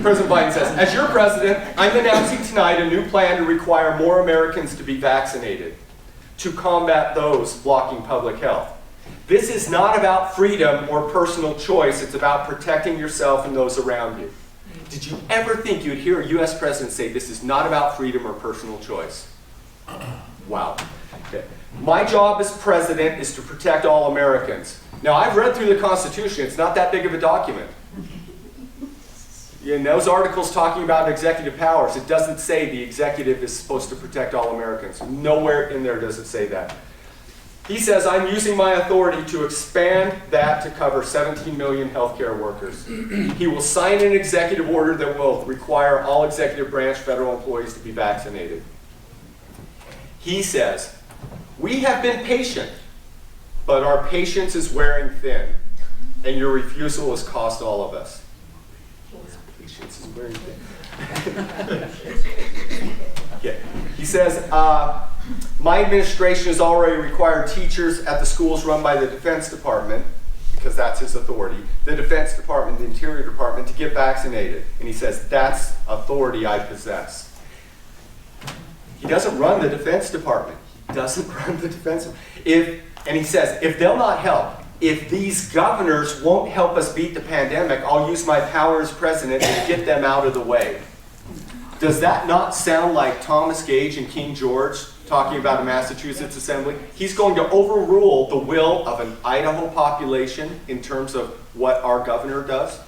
President Biden says, as your president, I'm announcing tonight a new plan to require more Americans to be vaccinated to combat those blocking public health. This is not about freedom or personal choice. It's about protecting yourself and those around you. Did you ever think you'd hear a U.S. president say this is not about freedom or personal choice? Wow. Okay. My job as president is to protect all Americans. Now, I've read through the Constitution. It's not that big of a document. In those articles talking about executive powers, it doesn't say the executive is supposed to protect all Americans. Nowhere in there does it say that. He says, I'm using my authority to expand that to cover 17 million healthcare workers. He will sign an executive order that will require all executive branch federal employees to be vaccinated. He says, we have been patient, but our patience is wearing thin, and your refusal has cost all of us. Patience is wearing thin. Okay. He says, my administration has already required teachers at the schools run by the Defense Department, because that's his authority, the Defense Department, the Interior Department, to get vaccinated. And he says, that's authority I possess. He doesn't run the Defense Department. He doesn't run the Defense Department. And he says, if they'll not help, if these governors won't help us beat the pandemic, I'll use my power as president to get them out of the way. Does that not sound like Thomas Gage and King George talking about a Massachusetts assembly? He's going to overrule the will of an Idaho population in terms of what our governor does.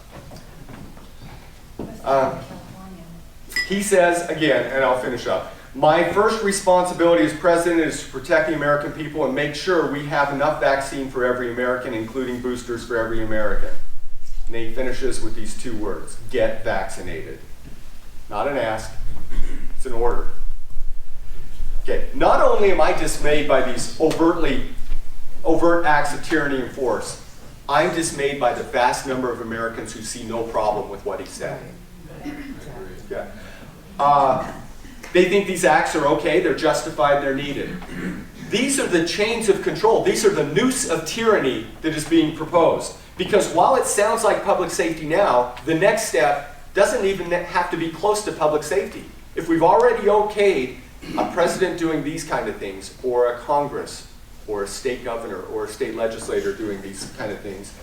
He says, again, and I'll finish up, my first responsibility as president is to protect the American people and make sure we have enough vaccine for every American, including boosters for every American. And he finishes with these two words, get vaccinated. Not an ask, it's an order. Okay, not only am I dismayed by these overt acts of tyranny and force, I'm dismayed by the vast number of Americans who see no problem with what he said. Yeah. They think these acts are okay, they're justified, they're needed. These are the chains of control. These are the noose of tyranny that is being proposed. Because while it sounds like public safety now, the next step doesn't even have to be close to public safety. If we've already okayed a president doing these kind of things, or a Congress, or a state governor, or a state legislator doing these kind of things,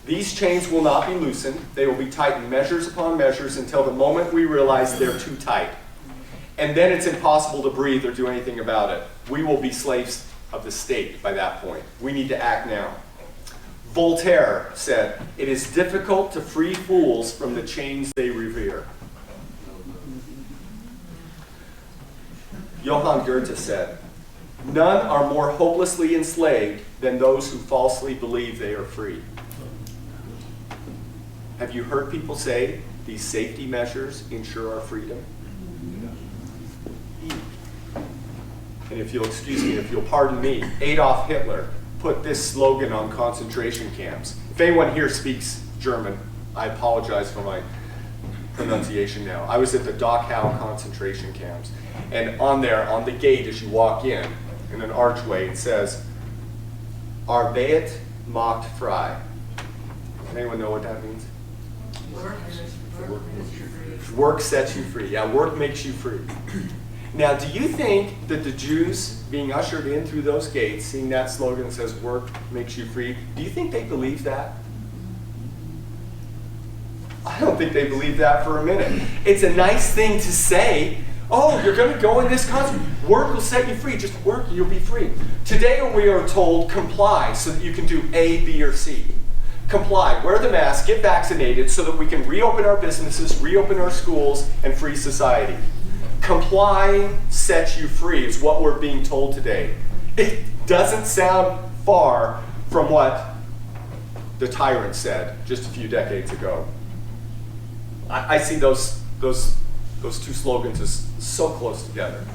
these chains will not be loosened. They will be tightened measures upon measures until the moment we realize they're too tight. And then it's impossible to breathe or do anything about it. We will be slaves of the state by that point. We need to act now. Voltaire said, it is difficult to free fools from the chains they revere. Johann Goethe said, none are more hopelessly enslaved than those who falsely believe they are free. Have you heard people say these safety measures ensure our freedom? And if you'll excuse me, if you'll pardon me, Adolf Hitler put this slogan on concentration camps. If anyone here speaks German, I apologize for my pronunciation now. I was at the Dachau concentration camps, and on there, on the gate as you walk in an archway, it says, Arbeit macht frei. Does anyone know what that means? Work sets you free. Yeah, work makes you free. Now, do you think that the Jews being ushered in through those gates, seeing that slogan that says work makes you free, do you think they believe that? I don't think they believe that for a minute. It's a nice thing to say. Oh, you're going to go in this concert. Work will set you free. Just work, you'll be free. Today we are told comply so that you can do A, B, or C. Comply, wear the mask, get vaccinated so that we can reopen our businesses, reopen our schools, and free society. Complying sets you free is what we're being told today. It doesn't sound far from what the tyrant said just a few decades ago. I see those two slogans as so close together.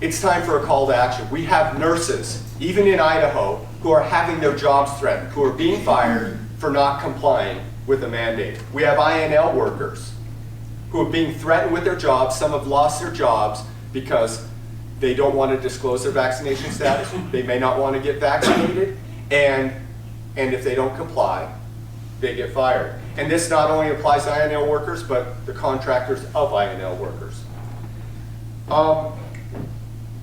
It's time for a call to action. We have nurses, even in Idaho, who are having their jobs threatened, who are being fired for not complying with a mandate. We have INL workers who are being threatened with their jobs. Some have lost their jobs because they don't want to disclose their vaccination status. They may not want to get vaccinated, and if they don't comply, they get fired. And this not only applies to INL workers, but the contractors of INL workers.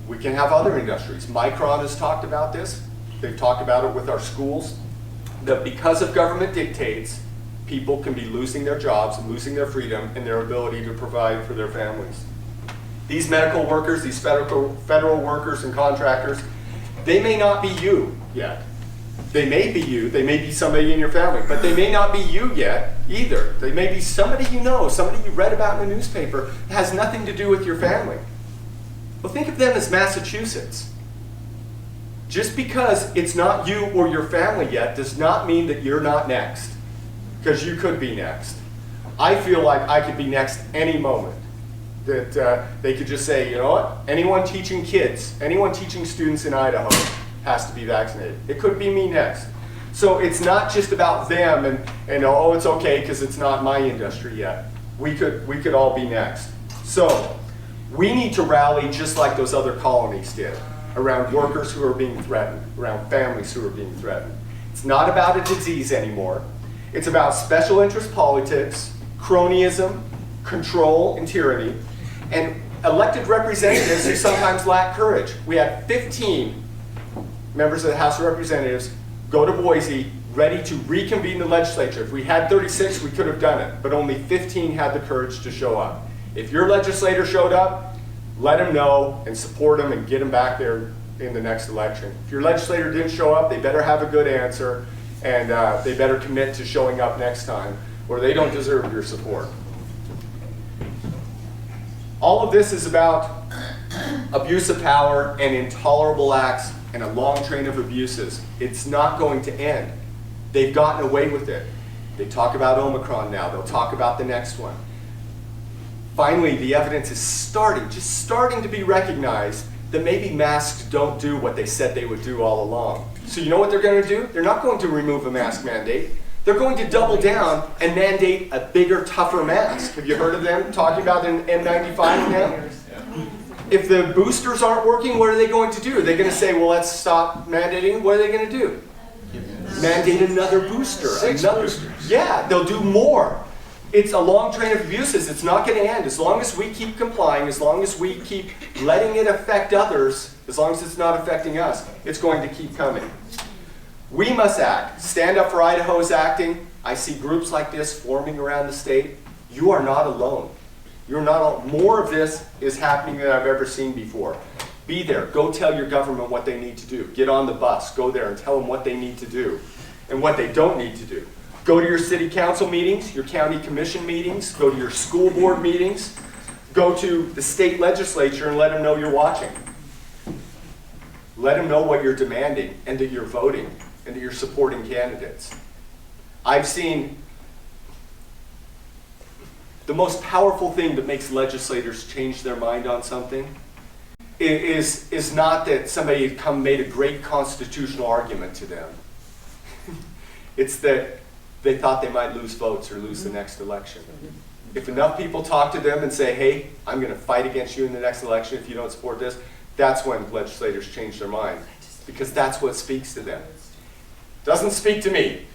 We can have other industries. Micron has talked about this. They've talked about it with our schools, that because of government dictates, people can be losing their jobs and losing their freedom and their ability to provide for their families. These medical workers, these federal workers and contractors, they may not be you yet. They may be you, they may be somebody in your family, but they may not be you yet either. They may be somebody you know, somebody you read about in the newspaper that has nothing to do with your family. Well, think of them as Massachusetts. Just because it's not you or your family yet does not mean that you're not next, because you could be next. I feel like I could be next any moment. That they could just say, you know what, anyone teaching kids, anyone teaching students in Idaho has to be vaccinated. It could be me next. So it's not just about them and oh, it's okay because it's not my industry yet. We could all be next. So we need to rally just like those other colonies did, around workers who are being threatened, around families who are being threatened. It's not about a disease anymore. It's about special interest politics, cronyism, control, and tyranny, and elected representatives who sometimes lack courage. We had 15 members of the House of Representatives go to Boise ready to reconvene the legislature. If we had 36, we could have done it, but only 15 had the courage to show up. If your legislator showed up, let him know and support him and get him back there in the next election. If your legislator didn't show up, they better have a good answer and they better commit to showing up next time, or they don't deserve your support. All of this is about abuse of power and intolerable acts and a long train of abuses. It's not going to end. They've gotten away with it. They talk about Omicron now. They'll talk about the next one. Finally, the evidence is just starting to be recognized that maybe masks don't do what they said they would do all along. So you know what they're going to do? They're not going to remove a mask mandate. They're going to double down and mandate a bigger, tougher mask. Have you heard of them talking about an N95 now? If the boosters aren't working, what are they going to do? Are they going to say, well, let's stop mandating? What are they going to do? Mandate another booster. Six boosters. Yeah, they'll do more. It's a long train of abuses. It's not going to end. As long as we keep complying, as long as we keep letting it affect others, as long as it's not affecting us, it's going to keep coming. We must act. Stand Up for Idaho is acting. I see groups like this forming around the state. You are not alone. You're not alone. More of this is happening than I've ever seen before. Be there. Go tell your government what they need to do. Get on the bus. Go there and tell them what they need to do and what they don't need to do. Go to your city council meetings, your county commission meetings, go to your school board meetings, go to the state legislature and let them know you're watching. Let them know what you're demanding and that you're voting and that you're supporting candidates. I've seen the most powerful thing that makes legislators change their mind on something is not that somebody had made a great constitutional argument to them. It's that they thought they might lose votes or lose the next election. If enough people talk to them and say, hey, I'm going to fight against you in the next election if you don't support this, that's when legislators change their mind, because that's what speaks to them. Doesn't speak to me.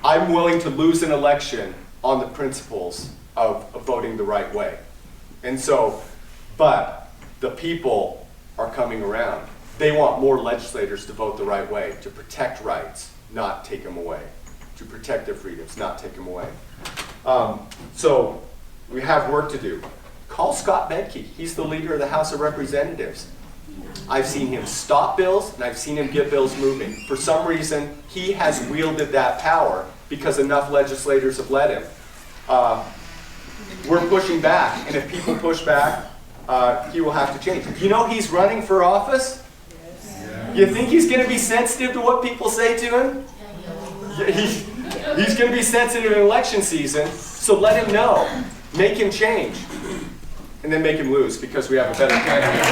I'm willing to lose an election on the principles of voting the right way. And so, but the people are coming around. They want more legislators to vote the right way, to protect rights, not take them away, to protect their freedoms, not take them away. So we have work to do. Call Scott Bedke. He's the leader of the House of Representatives. I've seen him stop bills, and I've seen him get bills moving. For some reason, he has wielded that power because enough legislators have let him. We're pushing back, and if people push back, he will have to change. You know he's running for office? You think he's going to be sensitive to what people say to him? He's going to be sensitive in election season, so let him know. Make him change. And then make him lose, because we have a better candidate.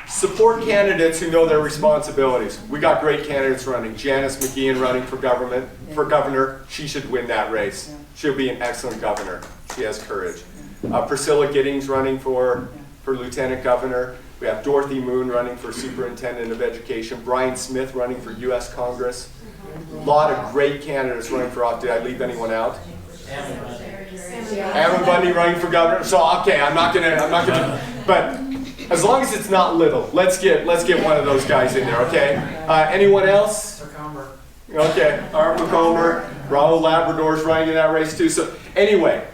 Support candidates who know their responsibilities. We got great candidates running. Janice McGeehan running for governor. She should win that race. She'll be an excellent governor. She has courage. Priscilla Giddings running for lieutenant governor. We have Dorothy Moon running for superintendent of education. Brian Smith running for U.S. Congress. A lot of great candidates running for office. Did I leave anyone out? Aaron Bundy running for governor. So okay, I'm not gonna. But as long as it's not little, let's get one of those guys in there. Okay. Anyone else? Okay. Art McComber, Raul Labrador's running in that race too. So anyway,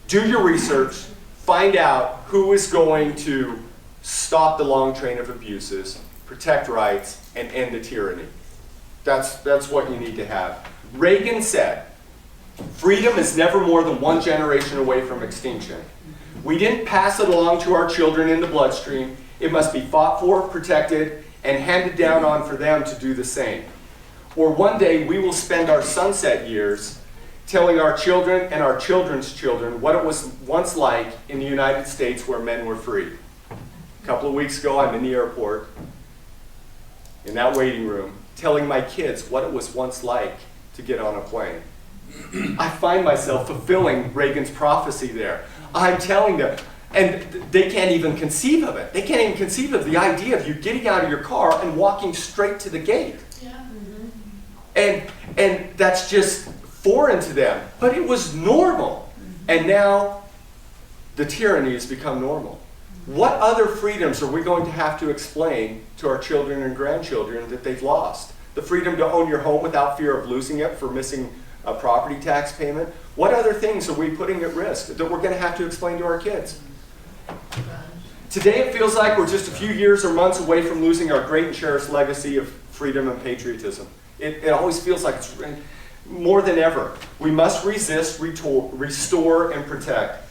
do your research. Find out who is going to stop the long train of abuses, protect rights, and end the tyranny. That's what you need to have. Reagan said, freedom is never more than one generation away from extinction. We didn't pass it along to our children in the bloodstream. It must be fought for, protected, and handed down on for them to do the same. Or one day we will spend our sunset years telling our children and our children's children what it was once like in the United States where men were free. A couple of weeks ago, I'm in the airport, in that waiting room, telling my kids what it was once like to get on a plane. I find myself fulfilling Reagan's prophecy there. I'm telling them, and they can't even conceive of it. They can't even conceive of the idea of you getting out of your car and walking straight to the gate. Yeah. And that's just foreign to them. But it was normal. And now the tyranny has become normal. What other freedoms are we going to have to explain to our children and grandchildren that they've lost? The freedom to own your home without fear of losing it for missing a property tax payment? What other things are we putting at risk that we're going to have to explain to our kids? Today it feels like we're just a few years or months away from losing our great and cherished legacy of freedom and patriotism. It always feels like it's more than ever. We must resist, restore, and protect.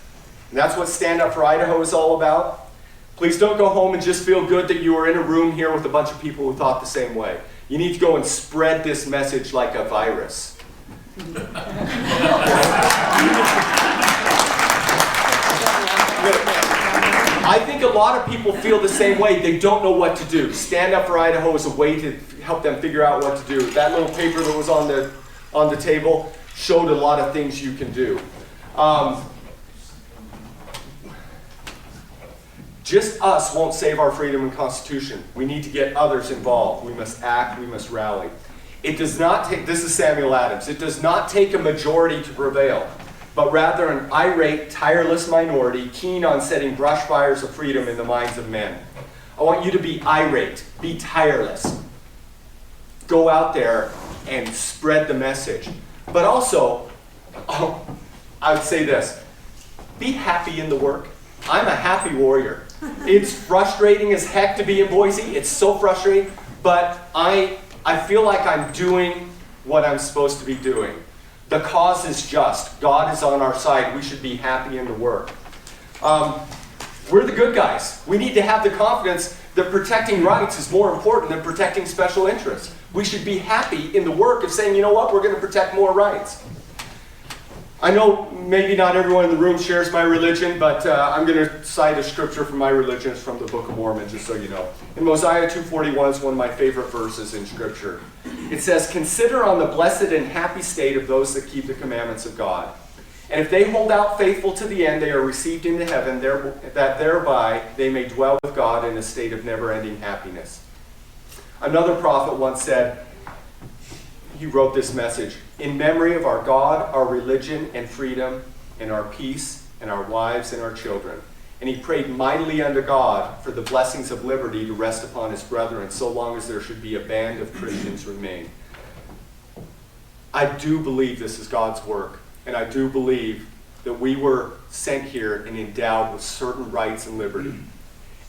And that's what Stand Up for Idaho is all about. Please don't go home and just feel good that you were in a room here with a bunch of people who thought the same way. You need to go and spread this message like a virus. I think a lot of people feel the same way. They don't know what to do. Stand Up for Idaho is a way to help them figure out what to do. That little paper that was on the table showed a lot of things you can do. Just us won't save our freedom and Constitution. We need to get others involved. We must act, we must rally. It does not take, this is Samuel Adams, it does not take a majority to prevail, but rather an irate, tireless minority keen on setting brush fires of freedom in the minds of men. I want you to be irate, be tireless. Go out there and spread the message. But also, I would say this, be happy in the work. I'm a happy warrior. It's frustrating as heck to be in Boise. It's so frustrating, but I feel like I'm doing what I'm supposed to be doing. The cause is just. God is on our side. We should be happy in the work. We're the good guys. We need to have the confidence that protecting rights is more important than protecting special interests. We should be happy in the work of saying, you know what, we're going to protect more rights. I know maybe not everyone in the room shares my religion, but I'm going to cite a scripture from my religion. It's from the Book of Mormon, just so you know. In Mosiah 2:41 is one of my favorite verses in Scripture. It says, "Consider on the blessed and happy state of those that keep the commandments of God. And if they hold out faithful to the end, they are received into heaven, that thereby they may dwell with God in a state of never-ending happiness." Another prophet once said, he wrote this message, "In memory of our God, our religion and freedom, and our peace, and our wives and our children." And he prayed mightily unto God for the blessings of liberty to rest upon his brethren, so long as there should be a band of Christians remain. I do believe this is God's work, and I do believe that we were sent here and endowed with certain rights and liberty,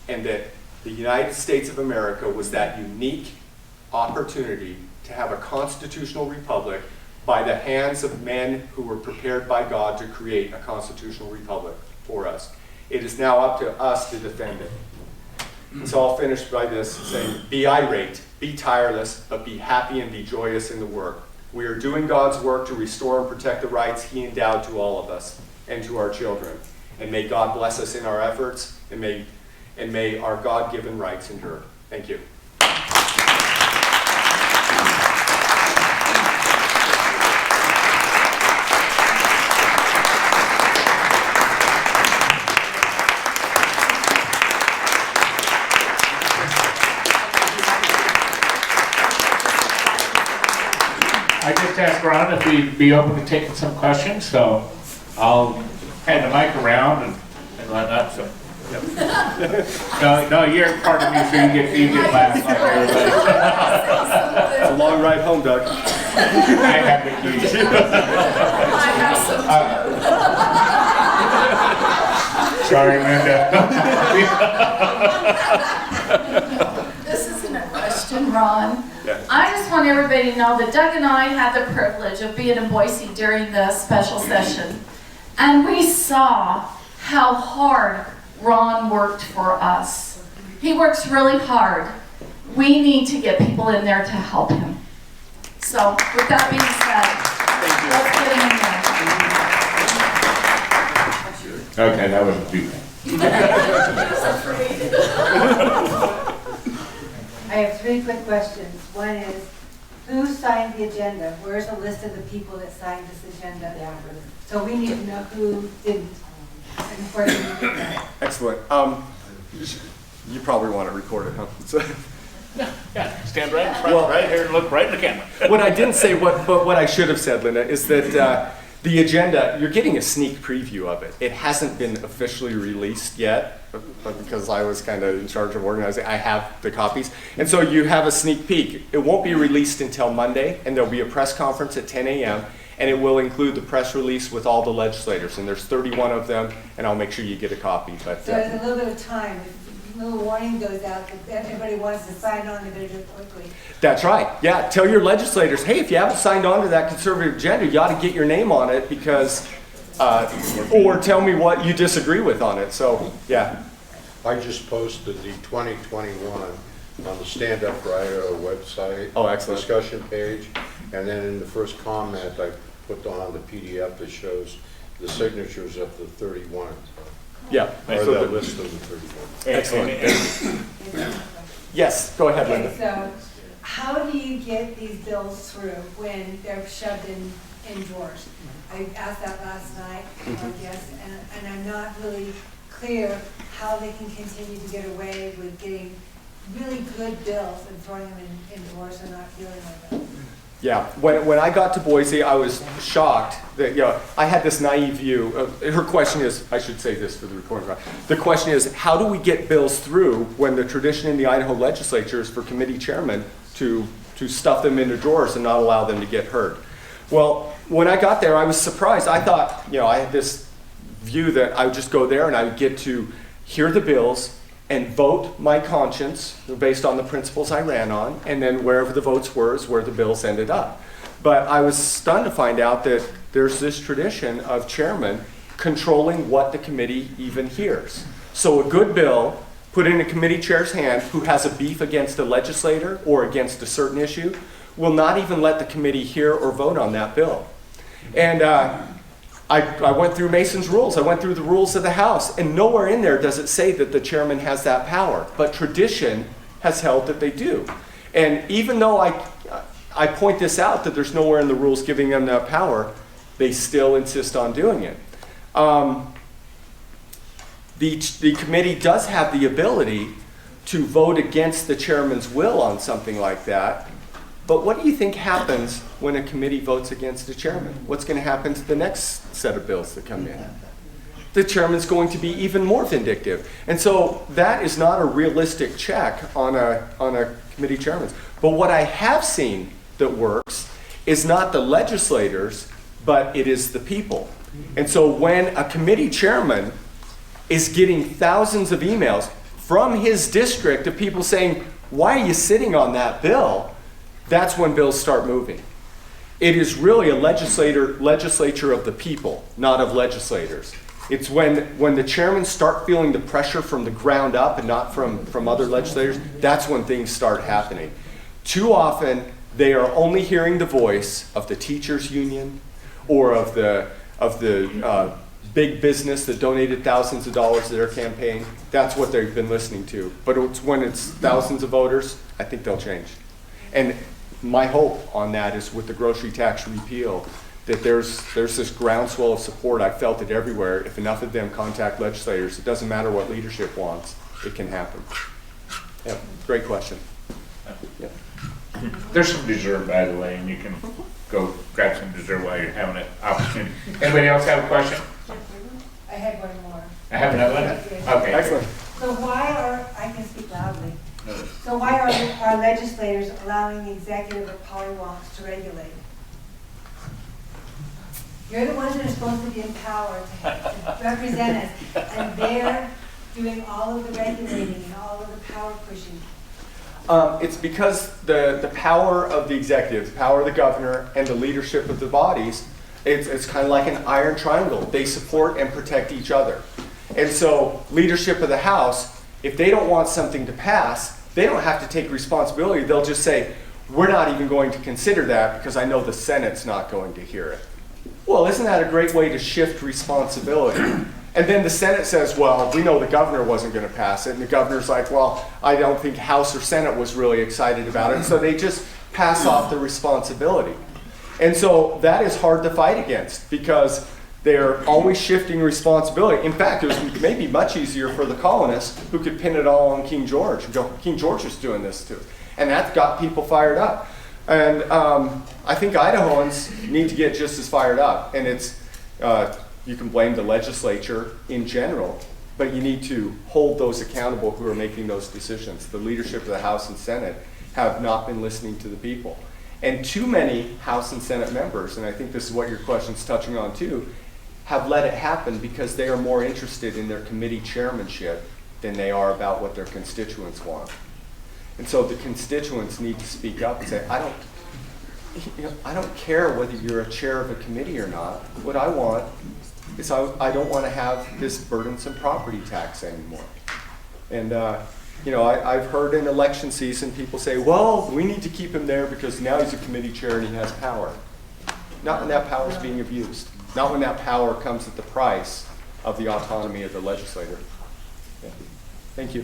and that the United States of America was that unique opportunity to have a constitutional republic by the hands of men who were prepared by God to create a constitutional republic for us. It is now up to us to defend it. And so I'll finish by this saying, be irate, be tireless, but be happy and be joyous in the work. We are doing God's work to restore and protect the rights he endowed to all of us and to our children. And may God bless us in our efforts, and may our God-given rights endure. Thank you. I just asked Ron if he'd be open to taking some questions, so I'll hand the mic around and whatnot. So, no, you're part of me, so you get last like everybody. It's a long ride home, Doug. I have the keys. I have some. Sorry, Linda. This isn't a question, Ron. Yeah. I just want everybody to know that Doug and I had the privilege of being in Boise during the special session, and we saw how hard Ron worked for us. He works really hard. We need to get people in there to help him. So, with that being said, let's get him in there. Okay, that was a few. I have three quick questions. One is, who signed the agenda? Where's the list of the people that signed this agenda? So we need to know who didn't. And where did you get that? Excellent. You probably want to record it, huh? Yeah, stand right in front, right here, and look right in the camera. What I didn't say, but what I should have said, Linda, is that the agenda, you're getting a sneak preview of it. It hasn't been officially released yet, but because I was kind of in charge of organizing, I have the copies. And so you have a sneak peek. It won't be released until Monday, and there'll be a press conference at 10 a.m., and it will include the press release with all the legislators, and there's 31 of them, and I'll make sure you get a copy. But So there's a little bit of time. If a little warning goes out that everybody wants to sign on, they better do it quickly. That's right. Yeah, tell your legislators, hey, if you haven't signed on to that conservative agenda, you ought to get your name on it because, or tell me what you disagree with on it. So, yeah. I just posted the 2021 on the Stand Up for Idaho website. Oh, excellent. Discussion page. And then in the first comment, I put on the PDF that shows the signatures of the 31. Yeah. Or So the list of the 31. Excellent. Yes, go ahead, Linda. Okay, so how do you get these bills through when they're shoved in drawers? I asked that last night, I guess, and I'm not really clear how they can continue to get away with getting really good bills and throwing them in drawers and not dealing with them. Yeah, when I got to Boise, I was shocked that, I had this naive view. Her question is, I should say this for the recording. The question is, how do we get bills through when the tradition in the Idaho legislature is for committee chairmen to stuff them into drawers and not allow them to get heard? Well, when I got there, I was surprised. I thought, I had this view that I would just go there and I would get to hear the bills and vote my conscience based on the principles I ran on, and then wherever the votes were is where the bills ended up. But I was stunned to find out that there's this tradition of chairmen controlling what the committee even hears. So a good bill put in a committee chair's hand who has a beef against a legislator or against a certain issue will not even let the committee hear or vote on that bill. And I went through Mason's rules. I went through the rules of the House, and nowhere in there does it say that the chairman has that power. But tradition has held that they do. And even though I point this out, that there's nowhere in the rules giving them that power, they still insist on doing it. The committee does have the ability to vote against the chairman's will on something like that. But what do you think happens when a committee votes against the chairman? What's going to happen to the next set of bills that come in? The chairman's going to be even more vindictive. And so that is not a realistic check on a committee chairman. But what I have seen that works is not the legislators, but it is the people. And so when a committee chairman is getting thousands of emails from his district of people saying, why are you sitting on that bill? That's when bills start moving. It is really a legislature of the people, not of legislators. It's when the chairmen start feeling the pressure from the ground up and not from other legislators, that's when things start happening. Too often, they are only hearing the voice of the teachers union or of the big business that donated thousands of dollars to their campaign. That's what they've been listening to. But when it's thousands of voters, I think they'll change. And my hope on that is with the grocery tax repeal, that there's this groundswell of support. I felt it everywhere. If enough of them contact legislators, it doesn't matter what leadership wants, it can happen. Yeah, great question. Yeah. There's some dessert, by the way, and you can go grab some dessert while you're having an opportunity. Anybody else have a question? I had one more. I have another one? Okay. Excellent. So I can speak loudly. So why are our legislators allowing the executive or pollywonks to regulate? You're the ones that are supposed to be empowered to represent us, and they're doing all of the regulating and all of the power pushing. It's because the power of the executive, the power of the governor, and the leadership of the bodies, it's kind of like an iron triangle. They support and protect each other. And so leadership of the House, if they don't want something to pass, they don't have to take responsibility. They'll just say, we're not even going to consider that because I know the Senate's not going to hear it. Well, isn't that a great way to shift responsibility? And then the Senate says, well, we know the governor wasn't going to pass it. And the governor's like, well, I don't think House or Senate was really excited about it. So they just pass off the responsibility. And so that is hard to fight against because they're always shifting responsibility. In fact, it was maybe much easier for the colonists who could pin it all on King George. King George is doing this too. And that got people fired up. And I think Idahoans need to get just as fired up. And it's, you can blame the legislature in general, but you need to hold those accountable who are making those decisions. The leadership of the House and Senate have not been listening to the people. And too many House and Senate members, and I think this is what your question's touching on too, have let it happen because they are more interested in their committee chairmanship than they are about what their constituents want. And so the constituents need to speak up and say, I don't care whether you're a chair of a committee or not. What I want is I don't want to have this burdensome property tax anymore. And I've heard in election season people say, well, we need to keep him there because now he's a committee chair and he has power. Not when that power is being abused. Not when that power comes at the price of the autonomy of the legislator. Yeah. Thank you.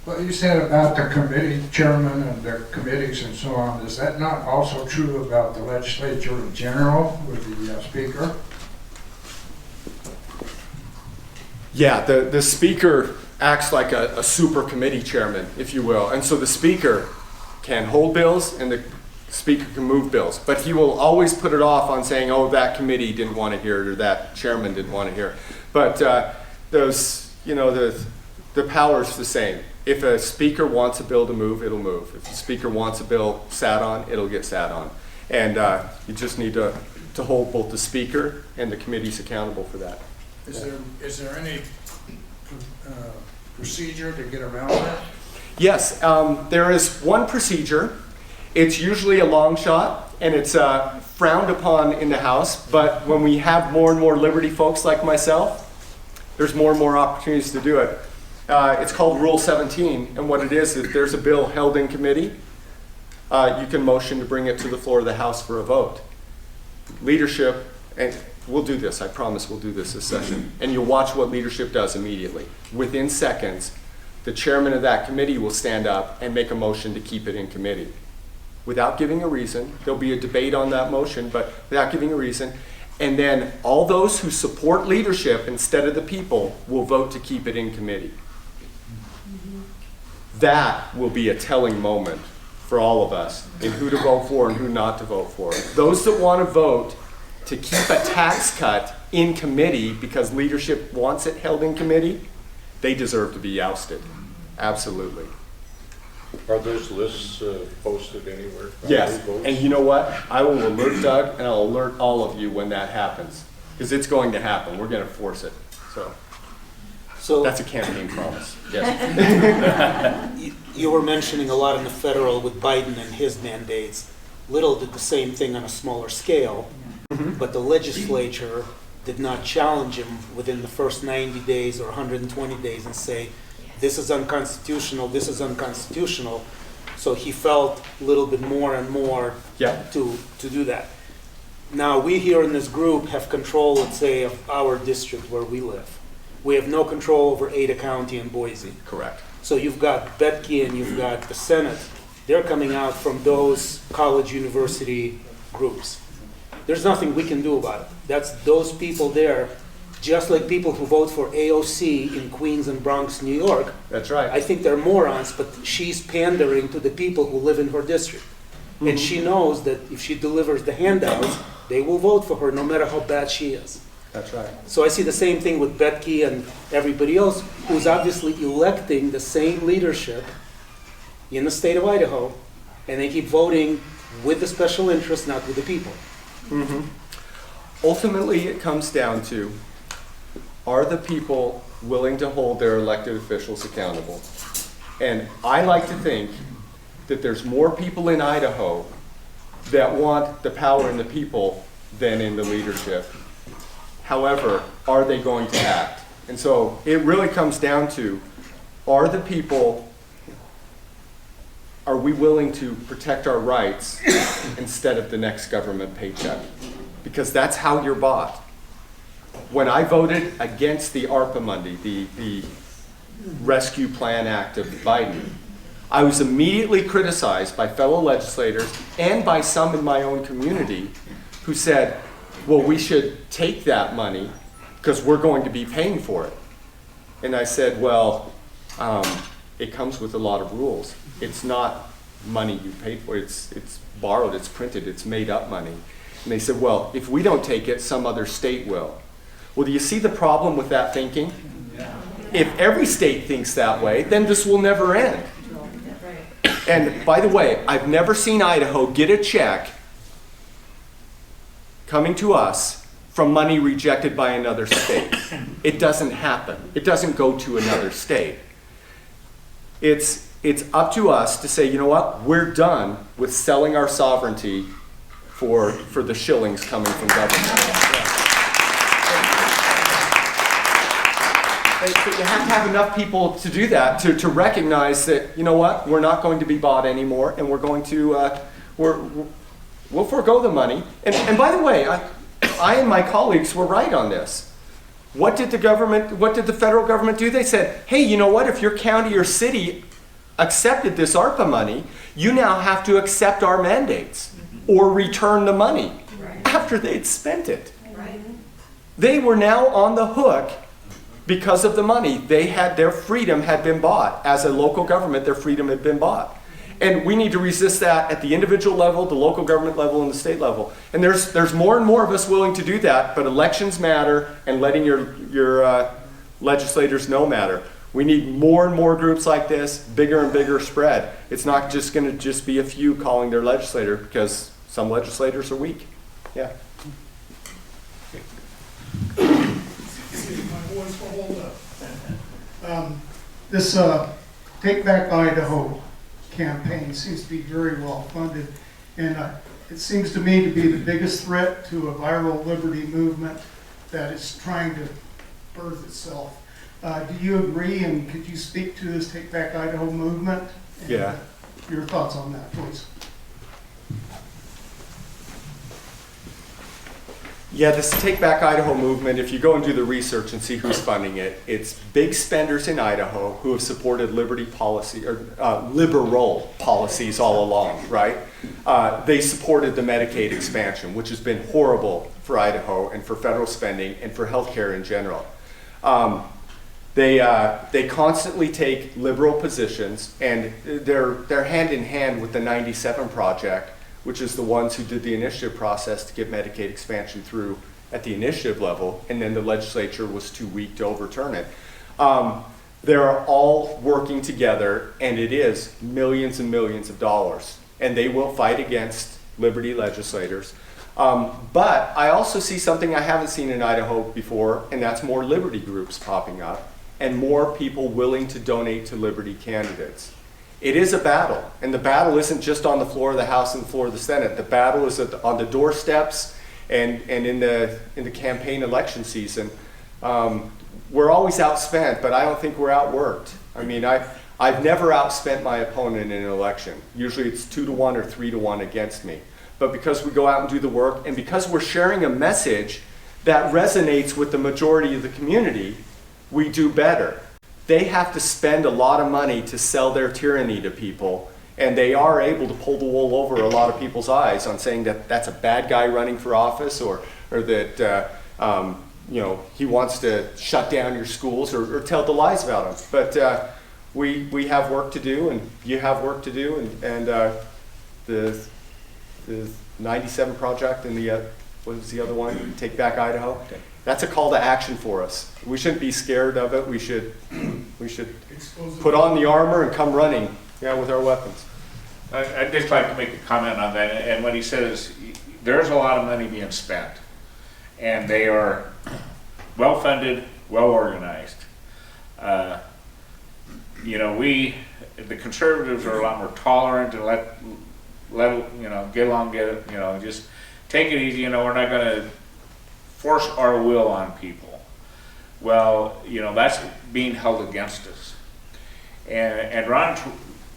Well, you said about the committee chairman and the committees and so on. Is that not also true about the legislature in general with the speaker? Yeah, the speaker acts like a super committee chairman, if you will. And so the speaker can hold bills and the speaker can move bills. But he will always put it off on saying, oh, that committee didn't want to hear it or that chairman didn't want to hear it. But the power's the same. If a speaker wants a bill to move, it'll move. If the speaker wants a bill sat on, it'll get sat on. And you just need to hold both the speaker and the committees accountable for that. Is there any procedure to get around that? Yes, there is one procedure. It's usually a long shot, and it's frowned upon in the House. But when we have more and more Liberty folks like myself, there's more and more opportunities to do it. It's called Rule 17, and what it is there's a bill held in committee. you can motion to bring it to the floor of the House for a vote. Leadership, and we'll do this, I promise we'll do this session, and you'll watch what leadership does immediately. Within seconds, the chairman of that committee will stand up and make a motion to keep it in committee. Without giving a reason, there'll be a debate on that motion, but without giving a reason, and then all those who support leadership instead of the people will vote to keep it in committee. That will be a telling moment for all of us in who to vote for and who not to vote for. Those that want to vote to keep a tax cut in committee because leadership wants it held in committee, they deserve to be ousted. Absolutely. Are those lists posted anywhere? Yes, and you know what? I will alert Doug and I'll alert all of you when that happens. Because it's going to happen. We're going to force it. So that's a campaign promise. Yes. You were mentioning a lot in the federal with Biden and his mandates. Little did the same thing on a smaller scale, but the legislature did not challenge him within the first 90 days or 120 days and say, this is unconstitutional, this is unconstitutional. So he felt a little bit more and more to do that. Now, we here in this group have control, let's say, of our district where we live. We have no control over Ada County and Boise. Correct. So you've got Betke and you've got the Senate. They're coming out from those college university groups. There's nothing we can do about it. That's those people there, just like people who vote for AOC in Queens and Bronx, New York. That's right. I think they're morons, but she's pandering to the people who live in her district. And she knows that if she delivers the handouts, they will vote for her no matter how bad she is. That's right. So I see the same thing with Betke and everybody else who's obviously electing the same leadership in the state of Idaho, and they keep voting with the special interest, not with the people. Ultimately, it comes down to, are the people willing to hold their elected officials accountable? And I like to think that there's more people in Idaho that want the power in the people than in the leadership. However, are they going to act? And so it really comes down to, are the people, are we willing to protect our rights instead of the next government paycheck? Because that's how you're bought. When I voted against the ARPA money, the Rescue Plan Act of Biden, I was immediately criticized by fellow legislators and by some in my own community who said, well, we should take that money because we're going to be paying for it. And I said, well, it comes with a lot of rules. It's not money you paid for. It's borrowed, it's printed, it's made up money. And they said, well, if we don't take it, some other state will. Well, do you see the problem with that thinking? If every state thinks that way, then this will never end. And by the way, I've never seen Idaho get a check coming to us from money rejected by another state. It doesn't happen. It doesn't go to another state. It's up to us to say, you know what, we're done with selling our sovereignty for the shillings coming from government. But you have to have enough people to do that, to recognize that, you know what, we're not going to be bought anymore, and we're going to, we'll forego the money. And by the way, I and my colleagues were right on this. What did the federal government do? They said, hey, you know what, if your county or city accepted this ARPA money, you now have to accept our mandates or return the money after they'd spent it. They were now on the hook because of the money. Their freedom had been bought. As a local government, their freedom had been bought. And we need to resist that at the individual level, the local government level, and the state level. And there's more and more of us willing to do that, but elections matter, and letting your legislators know matter. We need more and more groups like this, bigger and bigger spread. It's not just going to just be a few calling their legislator, because some legislators are weak. Yeah. This Take Back Idaho campaign seems to be very well funded, and it seems to me to be the biggest threat to a viral liberty movement that is trying to birth itself. Do you agree, and could you speak to this Take Back Idaho movement? And, yeah. Your thoughts on that, please. Yeah, this Take Back Idaho movement, if you go and do the research and see who's funding it, it's big spenders in Idaho who have supported liberty policy or liberal policies all along, right? They supported the Medicaid expansion, which has been horrible for Idaho and for federal spending and for healthcare in general. They constantly take liberal positions, and they're hand in hand with the 97 Project, which is the ones who did the initiative process to get Medicaid expansion through at the initiative level, and then the legislature was too weak to overturn it. They're all working together, and it is millions and millions of dollars, and they will fight against liberty legislators. But I also see something I haven't seen in Idaho before, and that's more liberty groups popping up, and more people willing to donate to liberty candidates. It is a battle, and the battle isn't just on the floor of the House and the floor of the Senate. The battle is on the doorsteps and in the campaign election season. We're always outspent, but I don't think we're outworked. I mean, I've never outspent my opponent in an election. Usually it's 2-to-1 or 3-to-1 against me. But because we go out and do the work, and because we're sharing a message that resonates with the majority of the community, we do better. They have to spend a lot of money to sell their tyranny to people, and they are able to pull the wool over a lot of people's eyes on saying that that's a bad guy running for office, or that he wants to shut down your schools, or tell the lies about them. But we have work to do, and you have work to do, and the 97 Project and what was the other one? Take Back Idaho. Okay. That's a call to action for us. We shouldn't be scared of it. We should put on the armor and come running, with our weapons. I'd just like to make a comment on that. And what he said is, there's a lot of money being spent, and they are well funded, well organized. The conservatives are a lot more tolerant and let get along, just take it easy. We're not going to force our will on people. Well, that's being held against us. And Ron's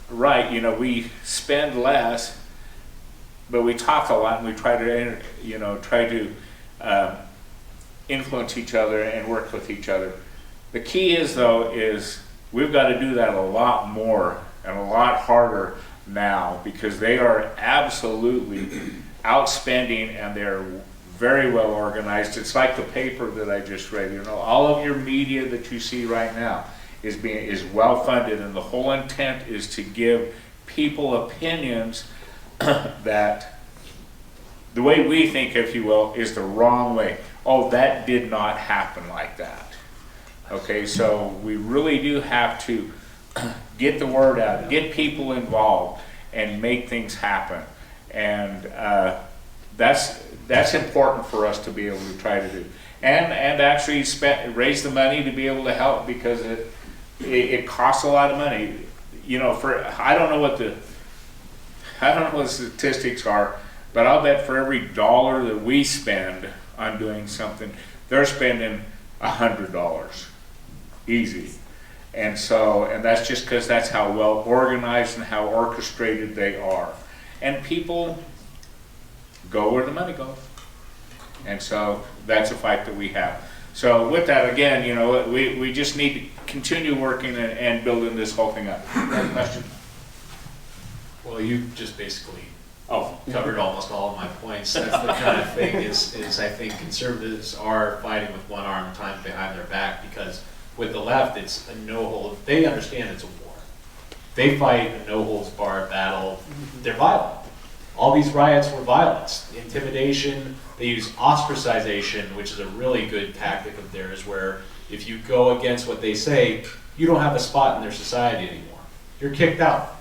right, we spend less, but we talk a lot, and we try to influence each other and work with each other. The key is we've got to do that a lot more and a lot harder now, because they are absolutely outspending, and they're very well organized. It's like the paper that I just read. All of your media that you see right now is well funded, and the whole intent is to give people opinions that the way we think, if you will, is the wrong way. Oh, that did not happen like that. Okay, so we really do have to get the word out, get people involved, and make things happen. And that's important for us to be able to try to do, and actually raise the money to be able to help, because it costs a lot of money. I don't know what the statistics are, but I'll bet for every dollar that we spend on doing something, they're spending $100 easy. And that's just because that's how well organized and how orchestrated they are. And people go where the money goes. And so that's a fight that we have. So with that, again, we just need to continue working and building this whole thing up. Question? Well, you just basically covered almost all of my points. That's the kind of thing is I think conservatives are fighting with one arm tied behind their back, because with the left, it's a no-hold. They understand it's a war. They fight a no-holds-barred battle. They're violent. All these riots were violence, intimidation. They use ostracization, which is a really good tactic of theirs, where if you go against what they say, you don't have a spot in their society anymore. You're kicked out.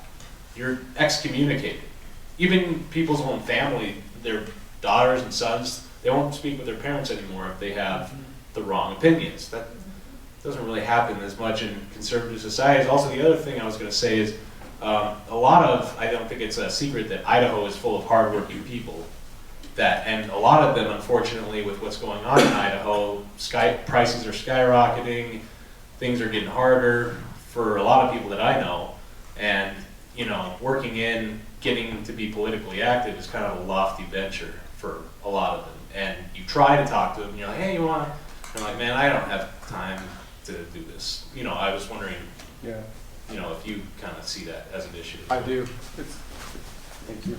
You're excommunicated. Even people's own family, their daughters and sons, they won't speak with their parents anymore if they have the wrong opinions. That doesn't really happen as much in conservative societies. Also, the other thing I was going to say is a lot of, I don't think it's a secret that Idaho is full of hardworking people. And a lot of them, unfortunately, with what's going on in Idaho, prices are skyrocketing, things are getting harder for a lot of people that I know. And, getting to be politically active is kind of a lofty venture for a lot of them. and you try to talk to them, and you're like, hey, you want? I'm like, man, I don't have time to do this. You know, I was wondering, Yeah, you know, if you kind of see that as an issue. I do. Thank you.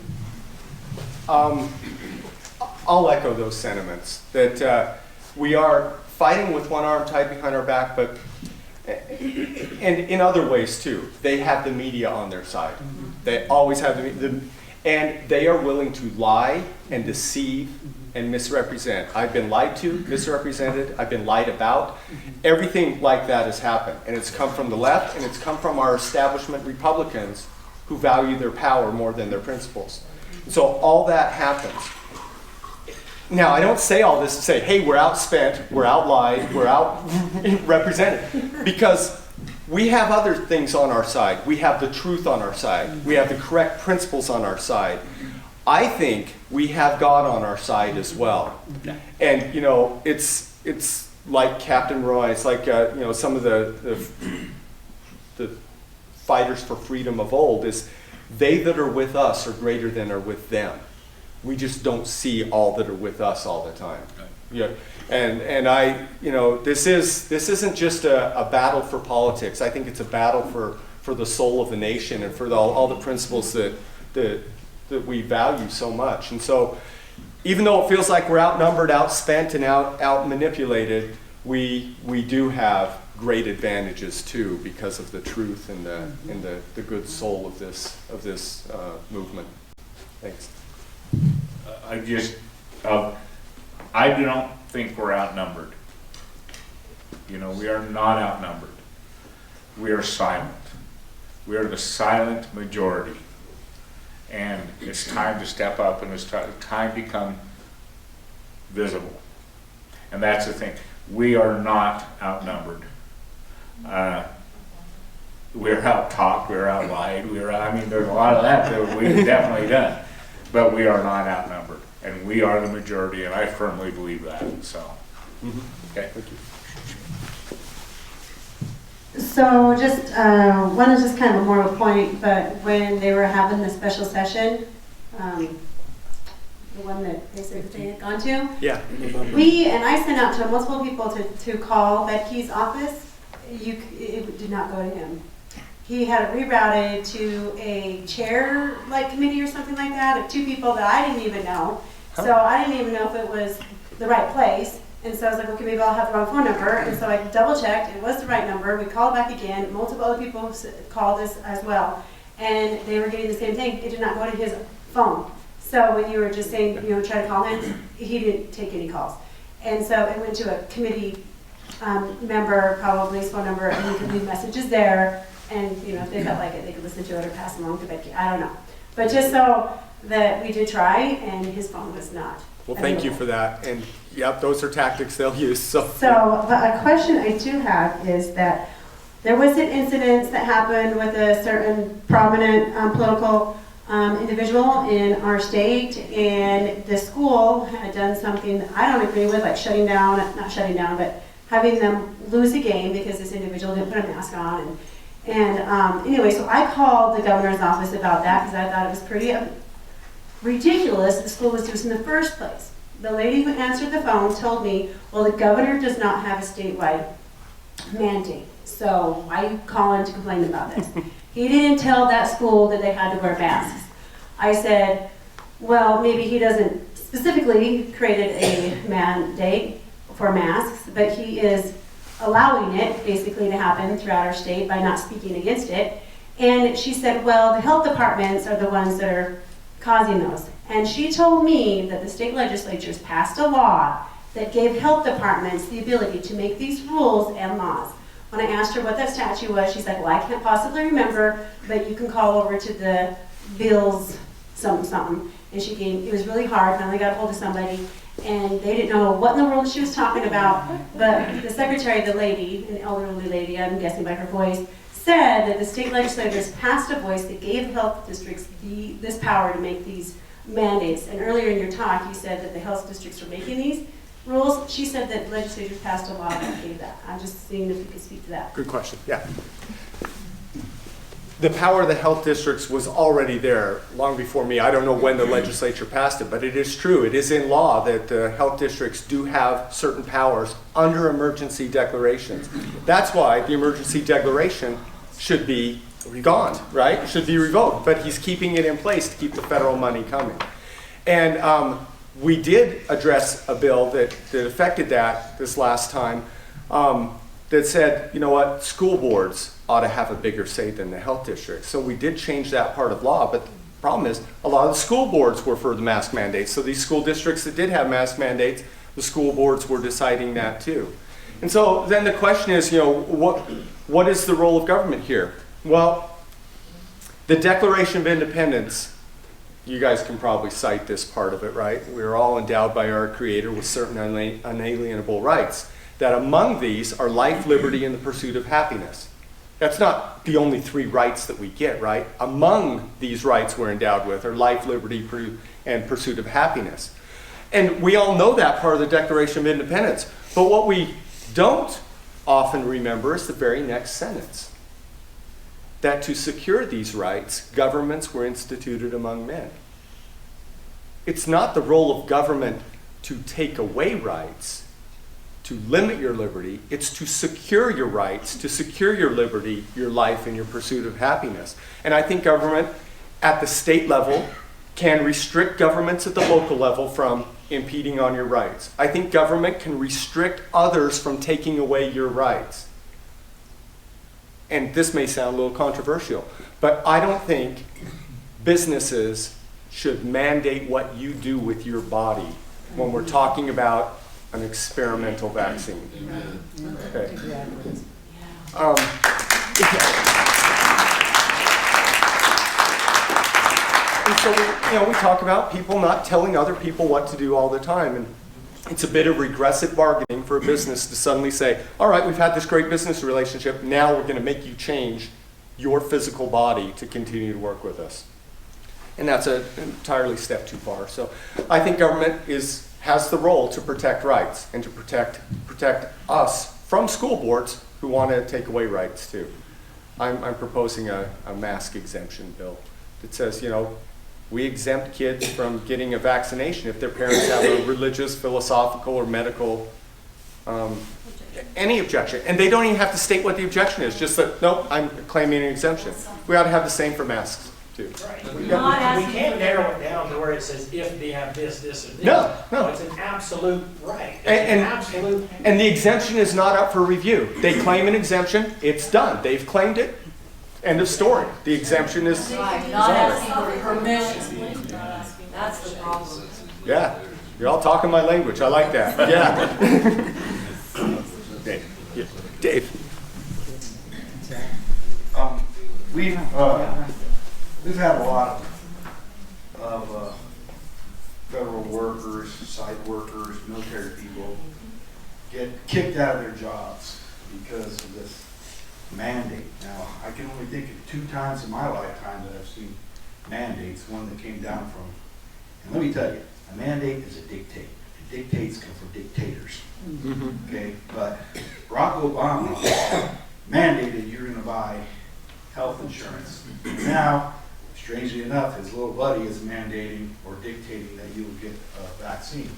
I'll echo those sentiments, that we are fighting with one arm tied behind our back, but and in other ways too. They have the media on their side. They always have and they are willing to lie and deceive and misrepresent. I've been lied to, misrepresented, I've been lied about. Everything like that has happened, and it's come from the left, and it's come from our establishment Republicans who value their power more than their principles. So all that happens. Now, I don't say all this to say, hey, we're outspent, we're outlied, we're out represented, because we have other things on our side. We have the truth on our side. We have the correct principles on our side. I think we have God on our side as well. And, you know, it's like Captain Roy, it's like, you know, some of the fighters for freedom of old is, they that are with us are greater than are with them. We just don't see all that are with us all the time. Yeah, and I, you know, this isn't just a battle for politics. I think it's a battle for the soul of the nation and for all the principles that we value so much. And so, even though it feels like we're outnumbered, outspent, and out manipulated, we do have great advantages too because of the truth and the good soul of this movement. Thanks. I don't think we're outnumbered. You know, we are not outnumbered. We are silent. We are the silent majority. And it's time to step up, and it's time to become visible. And that's the thing. We are not outnumbered. We're out-talked, we're out-lied, I mean, there's a lot of that we've definitely done. But we are not outnumbered, and we are the majority, and I firmly believe that. So, okay. Thank you. So, just one is just kind of more of a point, but when they were having the special session, the one that they said that they had gone to, yeah, and I sent out to multiple people to call Betke's office. It did not go to him. He had it rerouted to a chair-like committee or something like that of two people that I didn't even know. So I didn't even know if it was the right place. And so I was like, okay, maybe I'll have the wrong phone number. And so I double-checked. It was the right number. We called back again. Multiple other people called us as well. And they were getting the same thing. It did not go to his phone. So when you were just saying, you know, try to call him, he didn't take any calls. And so it went to a committee member, probably his phone number, and you could leave messages there. And, you know, if they felt like it, they could listen to it or pass it along to Becky. I don't know. But just so that we did try, and his phone was not. Well, thank you for that. And, yep, those are tactics they'll use. So a question I do have is that there was an incident that happened with a certain prominent political individual in our state, and the school had done something that I don't agree with, like shutting down, not shutting down, but having them lose a game because this individual didn't put a mask on. And anyway, so I called the governor's office about that because I thought it was pretty ridiculous that the school was doing this in the first place. The lady who answered the phone told me, well, the governor does not have a statewide mandate, so why are you calling to complain about this? He didn't tell that school that they had to wear masks. I said, well, maybe he doesn't specifically created a mandate for masks, but he is allowing it basically to happen throughout our state by not speaking against it. And she said, well, the health departments are the ones that are causing those. And she told me that the state legislatures passed a law that gave health departments the ability to make these rules and laws. When I asked her what that statute was, she's like, well, I can't possibly remember, but you can call over to the bills something. And she gave, it was really hard, finally got a hold of somebody, and they didn't know what in the world she was talking about, but the secretary, the lady, an elderly lady, I'm guessing by her voice, said that the state legislators passed a voice that gave health districts this power to make these mandates. And earlier in your talk, you said that the health districts were making these rules. She said that legislators passed a law that gave that. I'm just seeing if you could speak to that. Good question. Yeah. the power of the health districts was already there long before me. I don't know when the legislature passed it, but it is true. It is in law that health districts do have certain powers under emergency declarations. That's why the emergency declaration should be gone, right? Should be revoked, but he's keeping it in place to keep the federal money coming. And we did address a bill that affected that this last time, that said, you know what, school boards ought to have a bigger say than the health districts. So we did change that part of law, but the problem is a lot of the school boards were for the mask mandates. So these school districts that did have mask mandates, the school boards were deciding that too. And so then the question is, you know, what is the role of government here? Well, the Declaration of Independence, you guys can probably cite this part of it, right? We are all endowed by our Creator with certain unalienable rights, that among these are life, liberty, and the pursuit of happiness. That's not the only 3 rights that we get, right? Among these rights we're endowed with are life, liberty, and pursuit of happiness. And we all know that part of the Declaration of Independence. But what we don't often remember is the very next sentence. That to secure these rights, governments were instituted among men. It's not the role of government to take away rights, to limit your liberty. It's to secure your rights, to secure your liberty, your life, and your pursuit of happiness. And I think government at the state level can restrict governments at the local level from impeding on your rights. I think government can restrict others from taking away your rights. And this may sound a little controversial, but I don't think businesses should mandate what you do with your body when we're talking about an experimental vaccine. Okay. And so we talk about people not telling other people what to do all the time. And it's a bit of regressive bargaining for a business to suddenly say, all right, we've had this great business relationship, now we're going to make you change your physical body to continue to work with us. And that's an entirely step too far. So I think government has the role to protect rights and to protect us from school boards who want to take away rights too. I'm proposing a mask exemption bill that says, you know, we exempt kids from getting a vaccination if their parents have a religious, philosophical, or medical, any objection. And they don't even have to state what the objection is, just that, nope, I'm claiming an exemption. We ought to have the same for masks, too. Right. We can't narrow it down to where it says if they have this, this, and this. No. It's an absolute right. And the exemption is not up for review. They claim an exemption, it's done. They've claimed it. End of story. The exemption is Not asking for permission. That's the problem. Yeah, you're all talking my language. I like that. Yeah. Dave. We've had a lot of federal workers, site workers, military people get kicked out of their jobs because of this mandate. Now, I can only think of 2 times in my lifetime that I've seen mandates, one that came down from, and let me tell you, a mandate is a dictate. And dictates come from dictators. Okay, but Barack Obama mandated you're going to buy health insurance. Now, strangely enough, his little buddy is mandating or dictating that you will get a vaccine.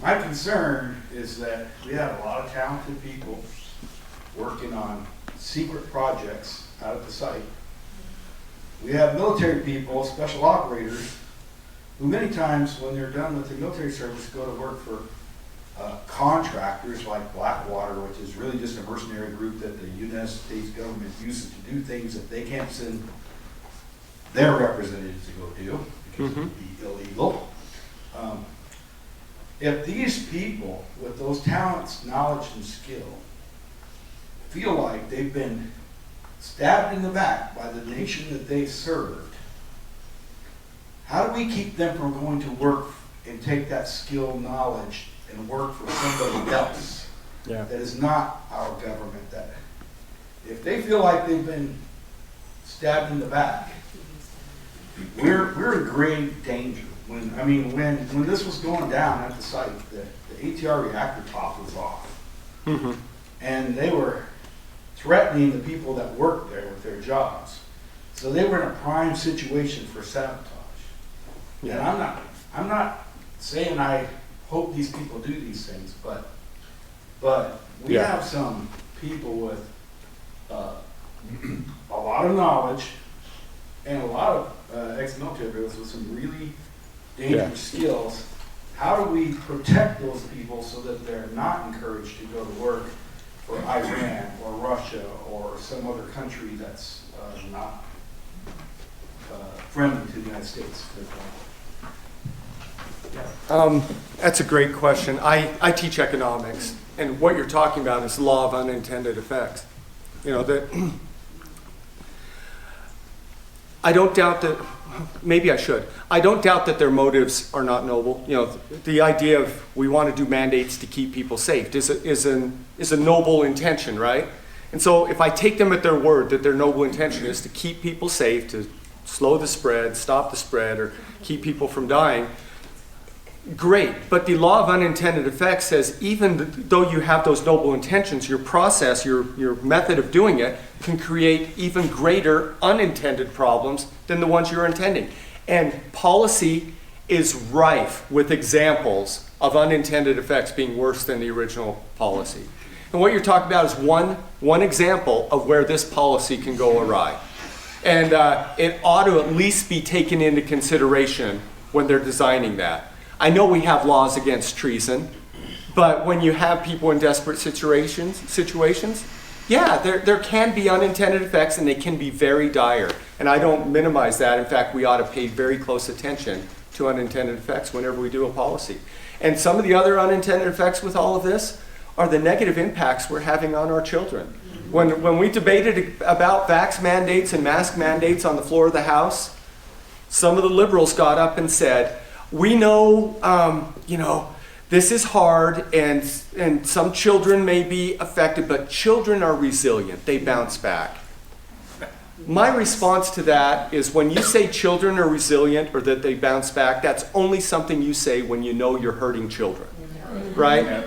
My concern is that we have a lot of talented people working on secret projects out at the site. We have military people, special operators, who many times when they're done with the military service go to work for contractors like Blackwater, which is really just a mercenary group that the United States government uses to do things that they can't send their representatives to go do because it would be illegal. If these people with those talents, knowledge, and skill feel like they've been stabbed in the back by the nation that they served, how do we keep them from going to work and take that skill, knowledge, and work for somebody else that is not our government? That if they feel like they've been stabbed in the back, we're in grave danger. When this was going down at the site, the ATR reactor top was off, and they were threatening the people that worked there with their jobs. So they were in a prime situation for sabotage. And I'm not saying I hope these people do these things, but we have some people with a lot of knowledge and a lot of ex-military veterans with some really dangerous skills. How do we protect those people so that they're not encouraged to go to work for Iran or Russia or some other country that's not friendly to the United States, for example? That's a great question. I teach economics, and what you're talking about is law of unintended effects. I don't doubt that, maybe I should. I don't doubt that their motives are not noble. The idea of we want to do mandates to keep people safe is a noble intention, right? And so if I take them at their word that their noble intention is to keep people safe, to slow the spread, stop the spread, or keep people from dying, great. But the law of unintended effects says even though you have those noble intentions, your process, your method of doing it can create even greater unintended problems than the ones you're intending. And policy is rife with examples of unintended effects being worse than the original policy. And what you're talking about is one example of where this policy can go awry. And it ought to at least be taken into consideration when they're designing that. I know we have laws against treason, but when you have people in desperate situations, yeah, there can be unintended effects, and they can be very dire. And I don't minimize that. In fact, we ought to pay very close attention to unintended effects whenever we do a policy. And some of the other unintended effects with all of this are the negative impacts we're having on our children. When we debated about vax mandates and mask mandates on the floor of the House, some of the liberals got up and said, we know, this is hard and some children may be affected, but children are resilient. They bounce back. My response to that is when you say children are resilient or that they bounce back, that's only something you say when you know you're hurting children, right?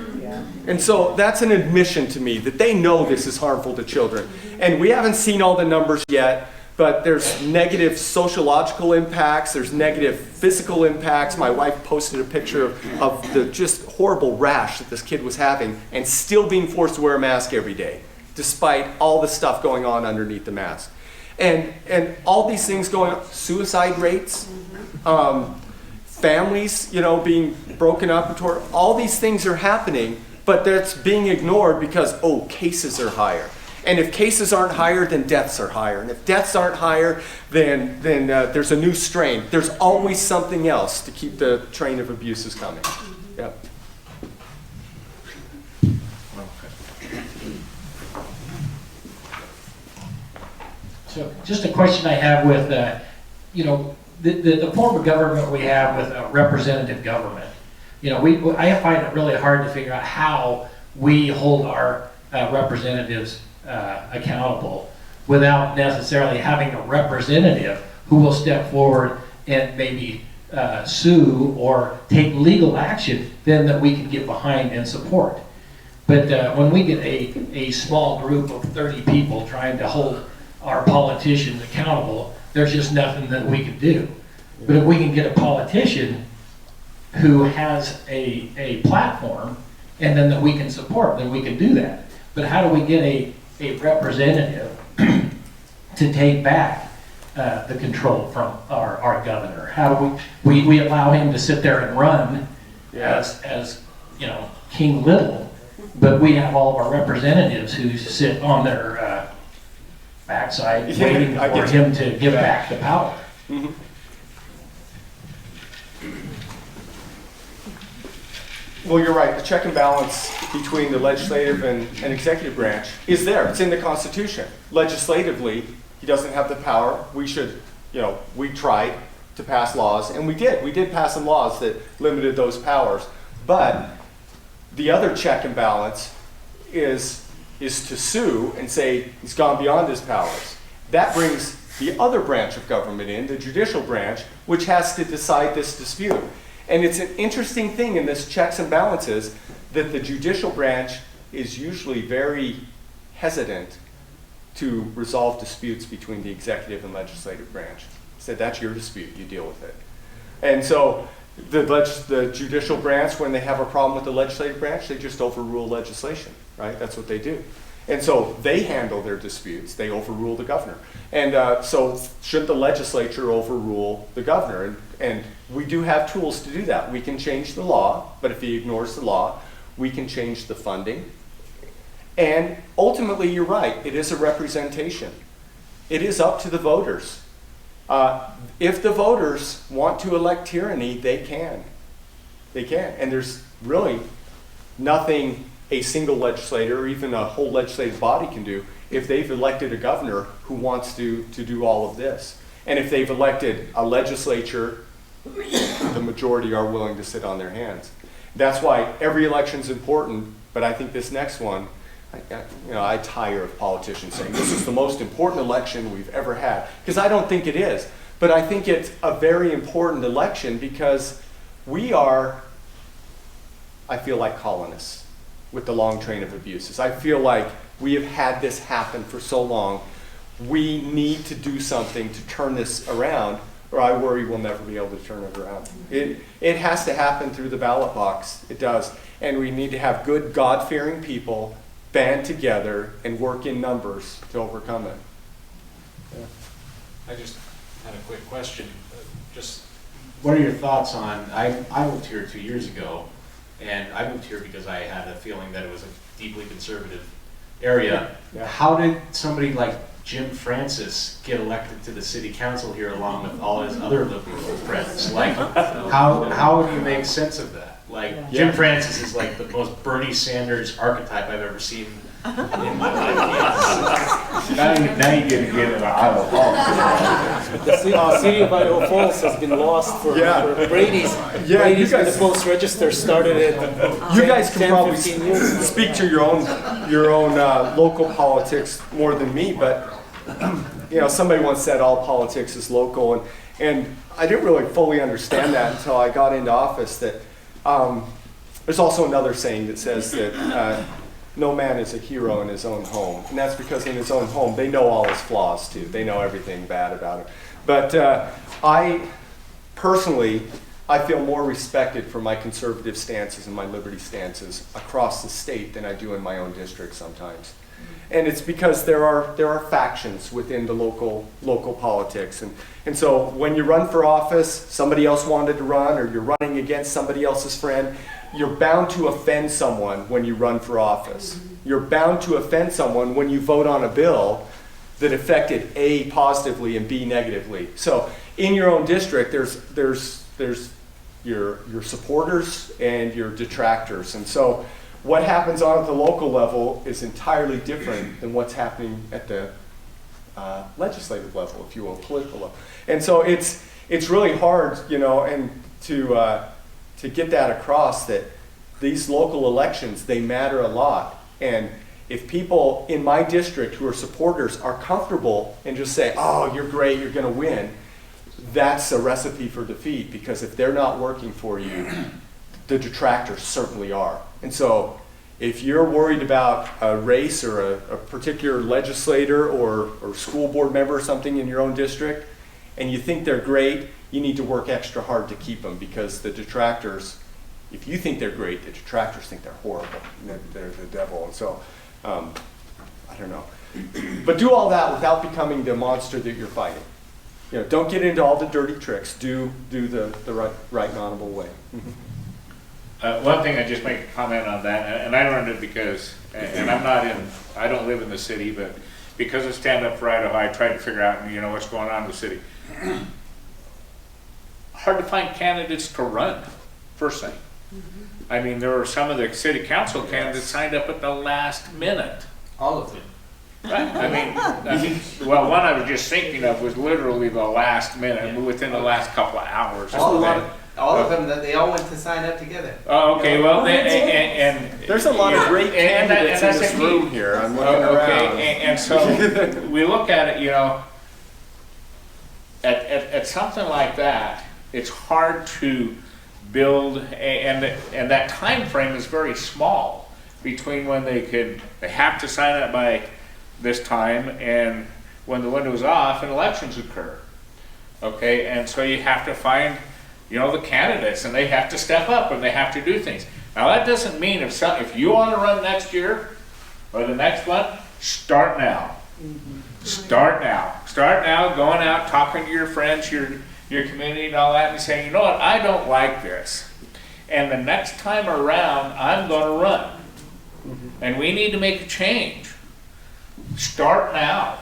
And so that's an admission to me that they know this is harmful to children. And we haven't seen all the numbers yet, but there's negative sociological impacts, there's negative physical impacts. My wife posted a picture of the just horrible rash that this kid was having and still being forced to wear a mask every day, despite all the stuff going on underneath the mask. And all these things going on, suicide rates, families, being broken up into all these things are happening, but that's being ignored because, cases are higher. And if cases aren't higher, then deaths are higher. And if deaths aren't higher, then there's a new strain. There's always something else to keep the train of abuses coming. Yep. So just a question I have with, the form of government we have with a representative government. I find it really hard to figure out how we hold our representatives accountable without necessarily having a representative who will step forward and maybe sue or take legal action then that we can get behind and support. But when we get a small group of 30 people trying to hold our politicians accountable, there's just nothing that we can do. But if we can get a politician who has a platform and then that we can support, then we can do that. But how do we get a representative to take back the control from our governor? How do we allow him to sit there and run as King Little, but we have all of our representatives who sit on their backside waiting for him to give back the power. Mm-hmm. Well, you're right. The check and balance between the legislative and executive branch is there. It's in the Constitution. Legislatively, he doesn't have the power. We tried to pass laws, and we did. We did pass some laws that limited those powers. But the other check and balance is to sue and say he's gone beyond his powers. That brings the other branch of government in, the judicial branch, which has to decide this dispute. And it's an interesting thing in this checks and balances that the judicial branch is usually very hesitant to resolve disputes between the executive and legislative branch. Said that's your dispute, you deal with it. And so the judicial branch, when they have a problem with the legislative branch, they just overrule legislation, right? That's what they do. And so they handle their disputes, they overrule the governor. And so should the legislature overrule the governor? And we do have tools to do that. We can change the law, but if he ignores the law, we can change the funding. And ultimately, you're right, it is a representation. It is up to the voters. If the voters want to elect tyranny, they can. They can. And there's really nothing a single legislator or even a whole legislative body can do if they've elected a governor who wants to do all of this. And if they've elected a legislature, the majority are willing to sit on their hands. That's why every election's important, but I think this next one, I tire of politicians saying this is the most important election we've ever had, because I don't think it is. But I think it's a very important election because we are, I feel like colonists with the long train of abuses. I feel like we have had this happen for so long. We need to do something to turn this around, or I worry we'll never be able to turn it around. It has to happen through the ballot box. It does. And we need to have good, God-fearing people band together and work in numbers to overcome it. Yeah. I just had a quick question. Just what are your thoughts on, I moved here 2 years ago, and I moved here because I had a feeling that it was a deeply conservative area. Yeah. How did somebody like Jim Francis get elected to the city council here along with all his other liberal friends? Like, how would you make sense of that? Like, Jim Francis is like the most Bernie Sanders archetype I've ever seen in my life. Now you get to get into Idaho politics. The city of Idaho Falls has been lost for Brady's. Yeah, Brady's when the Post Register started it. You guys can 10, probably 15 years ago. speak to your own local politics more than me, but somebody once said all politics is local, and I didn't really fully understand that until I got into office. That there's also another saying that says that no man is a hero in his own home, and that's because in his own home they know all his flaws too. They know everything bad about him. But I personally, I feel more respected for my conservative stances and my liberty stances across the state than I do in my own district sometimes. And it's because there are factions within the local politics. And so when you run for office, somebody else wanted to run, or you're running against somebody else's friend, you're bound to offend someone when you run for office. You're bound to offend someone when you vote on a bill that affected A positively and B negatively. So in your own district, there's your supporters and your detractors. And so what happens on at the local level is entirely different than what's happening at the legislative level, if you will, political level. And so it's really hard, and to get that across, that these local elections, they matter a lot. And if people in my district who are supporters are comfortable and just say, oh, you're great, you're going to win, that's a recipe for defeat, because if they're not working for you, the detractors certainly are. And so if you're worried about a race or a particular legislator or school board member or something in your own district, and you think they're great, you need to work extra hard to keep them, because the detractors, if you think they're great, the detractors think they're horrible. They're the devil. And so, I don't know. But do all that without becoming the monster that you're fighting. Don't get into all the dirty tricks. Do the right and honorable way. One thing, I just make a comment on that, and I learned it because, and I don't live in the city, but because of Stand Up for Idaho, I tried to figure out, what's going on in the city. Hard to find candidates to run, first thing. I mean, there were some of the city council candidates signed up at the last minute. All of them. Right? I mean, well, one I was just thinking of was literally the last minute, within the last couple of hours. All of them, they all went to sign up together. Oh, okay. Well, and there's a lot of great candidates in this room here. I'm looking around. And so we look at it, at something like that, it's hard to build, and that time frame is very small between when they have to sign up by this time, and when the window's off and elections occur. Okay, and so you have to find, you know, the candidates, and they have to step up and they have to do things. Now that doesn't mean if you want to run next year or the next one, start now. Start now. Start now, going out, talking to your friends, your community and all that, and saying, you know what, I don't like this. And the next time around, I'm going to run. And we need to make a change. Start now.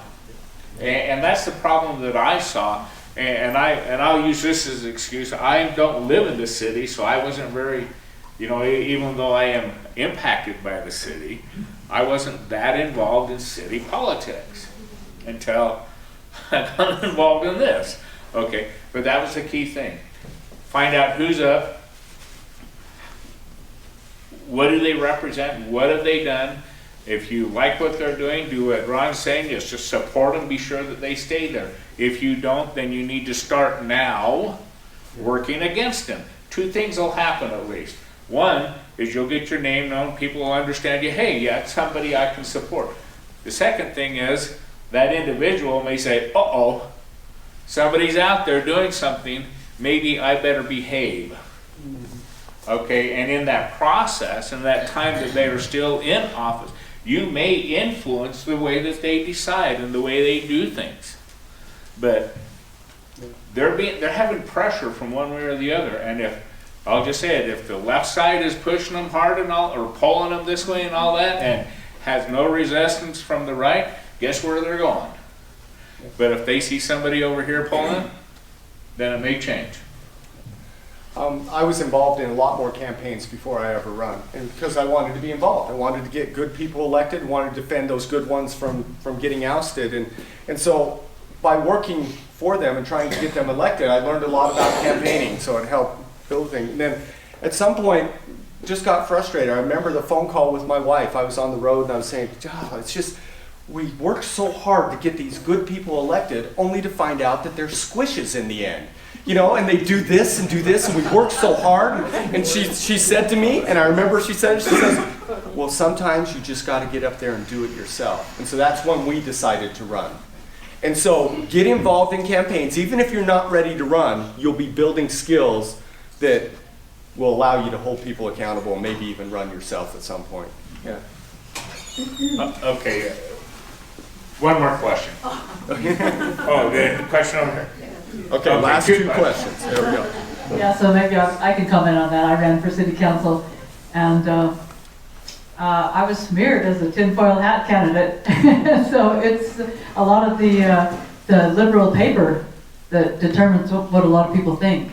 And that's the problem that I saw. And I'll use this as an excuse. I don't live in the city, so I wasn't very, you know, even though I am impacted by the city, I wasn't that involved in city politics until I got involved in this. Okay, but that was the key thing. Find out who's up, what do they represent, what have they done. If you like what they're doing, do what Ron's saying, just support them, be sure that they stay there. If you don't, then you need to start now working against them. Two things will happen at least. One is you'll get your name known, people will understand you, hey, yeah, it's somebody I can support. The second thing is that individual may say, uh-oh, somebody's out there doing something, maybe I better behave. Okay, and in that process, in that time that they are still in office, you may influence the way that they decide and the way they do things. But they're having pressure from one way or the other. And if, I'll just say it, if the left side is pushing them hard and all, or pulling them this way and all that, and has no resistance from the right, guess where they're going? But if they see somebody over here pulling, then it may change. I was involved in a lot more campaigns before I ever run, and because I wanted to be involved. I wanted to get good people elected, wanted to defend those good ones from getting ousted. And so by working for them and trying to get them elected, I learned a lot about campaigning, so it helped build things. And then at some point, just got frustrated. I remember the phone call with my wife. I was on the road and I was saying, oh, it's just, we worked so hard to get these good people elected only to find out that they're squishes in the end. You know, and they do this, and we work so hard. And she said to me, and I remember she says, well, sometimes you just got to get up there and do it yourself. And so that's when we decided to run. And so get involved in campaigns. Even if you're not ready to run, you'll be building skills that will allow you to hold people accountable and maybe even run yourself at some point. Yeah. Okay. One more question. Oh, the question over here. Okay, last two questions. There we go. Yeah, so maybe I can comment on that. I ran for city council, and I was smeared as a tinfoil hat candidate. So it's a lot of the liberal paper that determines what a lot of people think.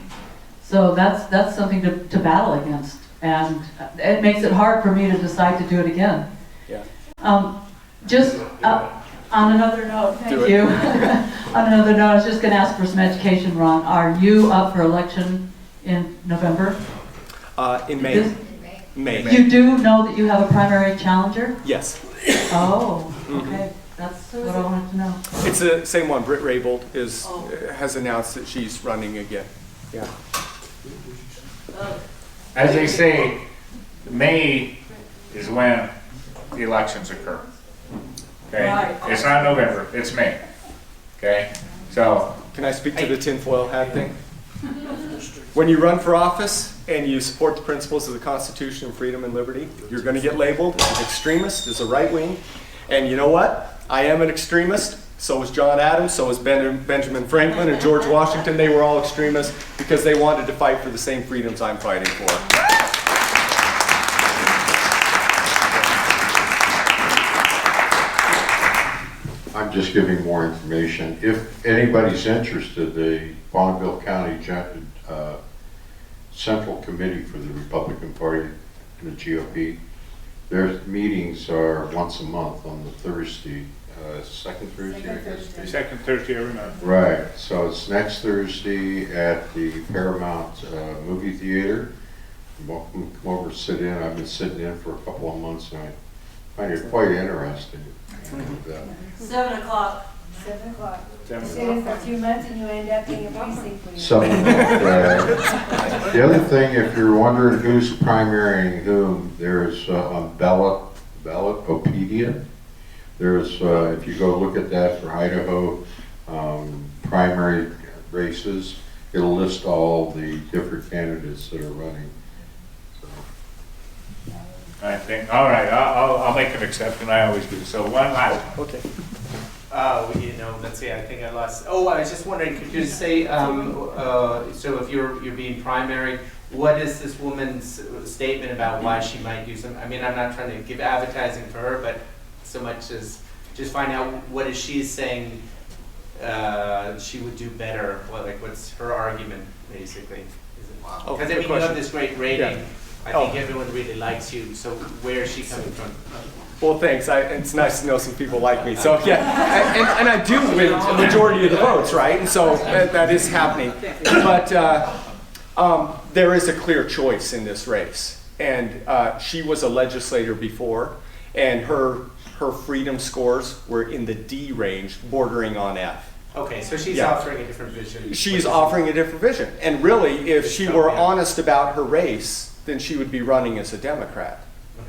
So that's something to battle against, and it makes it hard for me to decide to do it again. Yeah. On another note, thank you. On another note, I was just going to ask for some education, Ron. Are you up for election in November? In May. May. You do know that you have a primary challenger? Yes. Oh, okay. That's what I wanted to know. It's the same one. Britt Raybould has announced that she's running again. Yeah. As they say, May is when the elections occur. Okay? Right. It's not November, it's May. Okay? So, can I speak to the tinfoil hat thing? When you run for office and you support the principles of the Constitution of freedom and liberty, you're going to get labeled as an extremist, as a right wing. And you know what? I am an extremist. So was John Adams, so was Benjamin Franklin and George Washington. They were all extremists because they wanted to fight for the same freedoms I'm fighting for. I'm just giving more information. If anybody's interested, the Bonneville County Central Committee for the Republican Party and the GOP, their meetings are once a month on the Thursday, second Thursday, I guess. Second Thursday every month. Right, so it's next Thursday at the Paramount Movie Theater. You're welcome to come over and sit in. I've been sitting in for a couple of months and I find it quite interesting. 7 o'clock. 7 o'clock. You sit in for a few months and you end up being a precinct leader. Something like that. The other thing, if you're wondering who's primarying whom, there's on Ballotopedia, There's, if you go look at that for Idaho primary races, it'll list all the different candidates that are running. I think, all right, I'll make an exception, I always do. So one last. Okay. You know, let's see, I think I lost, oh, I was just wondering, could you say, so if you're being primary, what is this woman's statement about why she might do some, I mean, I'm not trying to give advertising for her, but so much as just find out what is she saying she would do better, like what's her argument, basically? Because I mean, you have this great rating. Yeah. I think everyone really likes you, so where is she coming from? Well, thanks. It's nice to know some people like me. So yeah, and I do win a majority of the votes, right? And so that is happening. But there is a clear choice in this race. And she was a legislator before, and her freedom scores were in the D range, bordering on F. Okay, so she's offering a different vision. She's offering a different vision. And really, if she were honest about her race, then she would be running as a Democrat.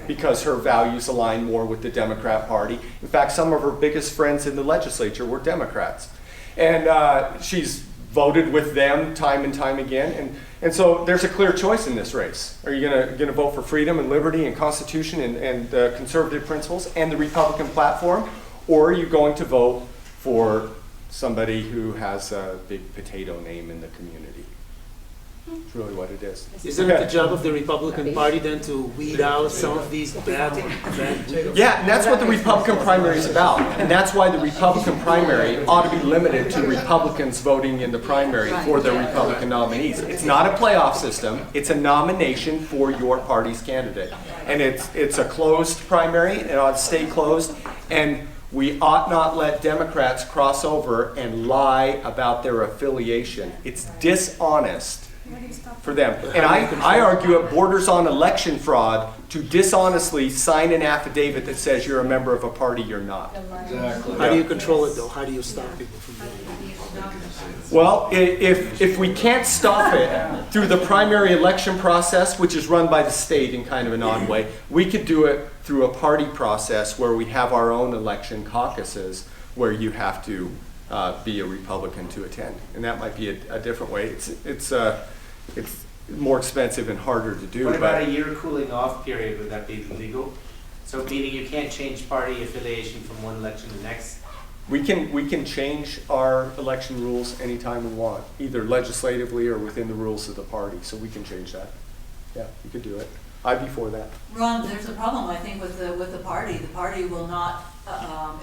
Because her values align more with the Democrat Party. In fact, some of her biggest friends in the legislature were Democrats. And she's voted with them time and time again. And so there's a clear choice in this race. Are you gonna vote for freedom and liberty and Constitution and conservative principles and the Republican platform? Or are you going to vote for somebody who has a big potato name in the community? It's really what it is. Isn't it the job of the Republican Party then to weed out some of these bad? Yeah, and that's what the Republican primary is about. And that's why the Republican primary ought to be limited to Republicans voting in the primary for their Republican nominees. It's not a playoff system. It's a nomination for your party's candidate. And it's a closed primary. It ought to stay closed. And we ought not let Democrats cross over and lie about their affiliation. It's dishonest for them. And I argue it borders on election fraud to dishonestly sign an affidavit that says you're a member of a party you're not. Exactly. How do you control it though? How do you stop people from doing it? Well, if we can't stop it through the primary election process, which is run by the state in kind of an odd way, we could do it through a party process where we have our own election caucuses where you have to be a Republican to attend. And that might be a different way. It's more expensive and harder to do. What about a year cooling off period? Would that be legal? So meaning you can't change party affiliation from one election to the next? We can change our election rules anytime we want, either legislatively or within the rules of the party. So we can change that. Yeah, you could do it. I'd be for that. Ron, there's a problem, I think, with the party. The party will not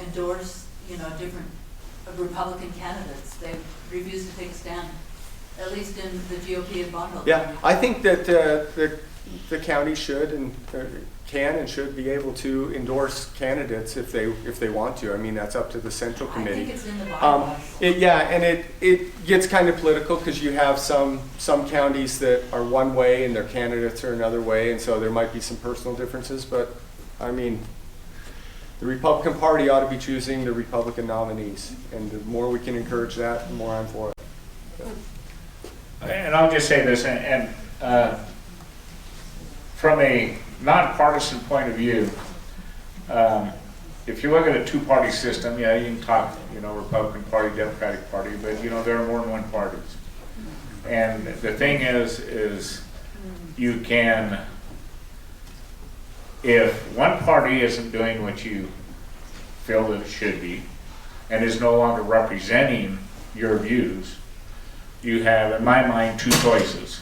endorse, different Republican candidates. They refuse to take a stand, at least in the GOP and Bonneville. Yeah, I think that the county should and can and should be able to endorse candidates if they want to. I mean, that's up to the Central Committee. I think it's in the bylaws. And it gets kind of political because you have some counties that are one way and their candidates are another way, and so there might be some personal differences. But I mean, the Republican Party ought to be choosing the Republican nominees, and the more we can encourage that, the more I'm for it. And I'll just say this, and from a nonpartisan point of view, if you look at a two-party system, yeah, you can talk, Republican Party, Democratic Party, but there are more than one parties. And the thing is you can, if one party isn't doing what you feel that it should be, and is no longer representing your views, you have, in my mind, two choices.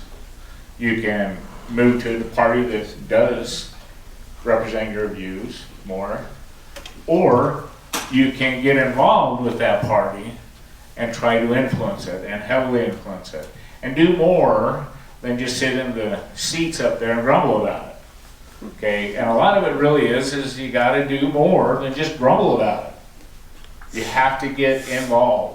You can move to the party that does represent your views more, or you can get involved with that party and try to influence it and heavily influence it and do more than just sit in the seats up there and grumble about it. Okay, and a lot of it really is you got to do more than just grumble about it. You have to get involved.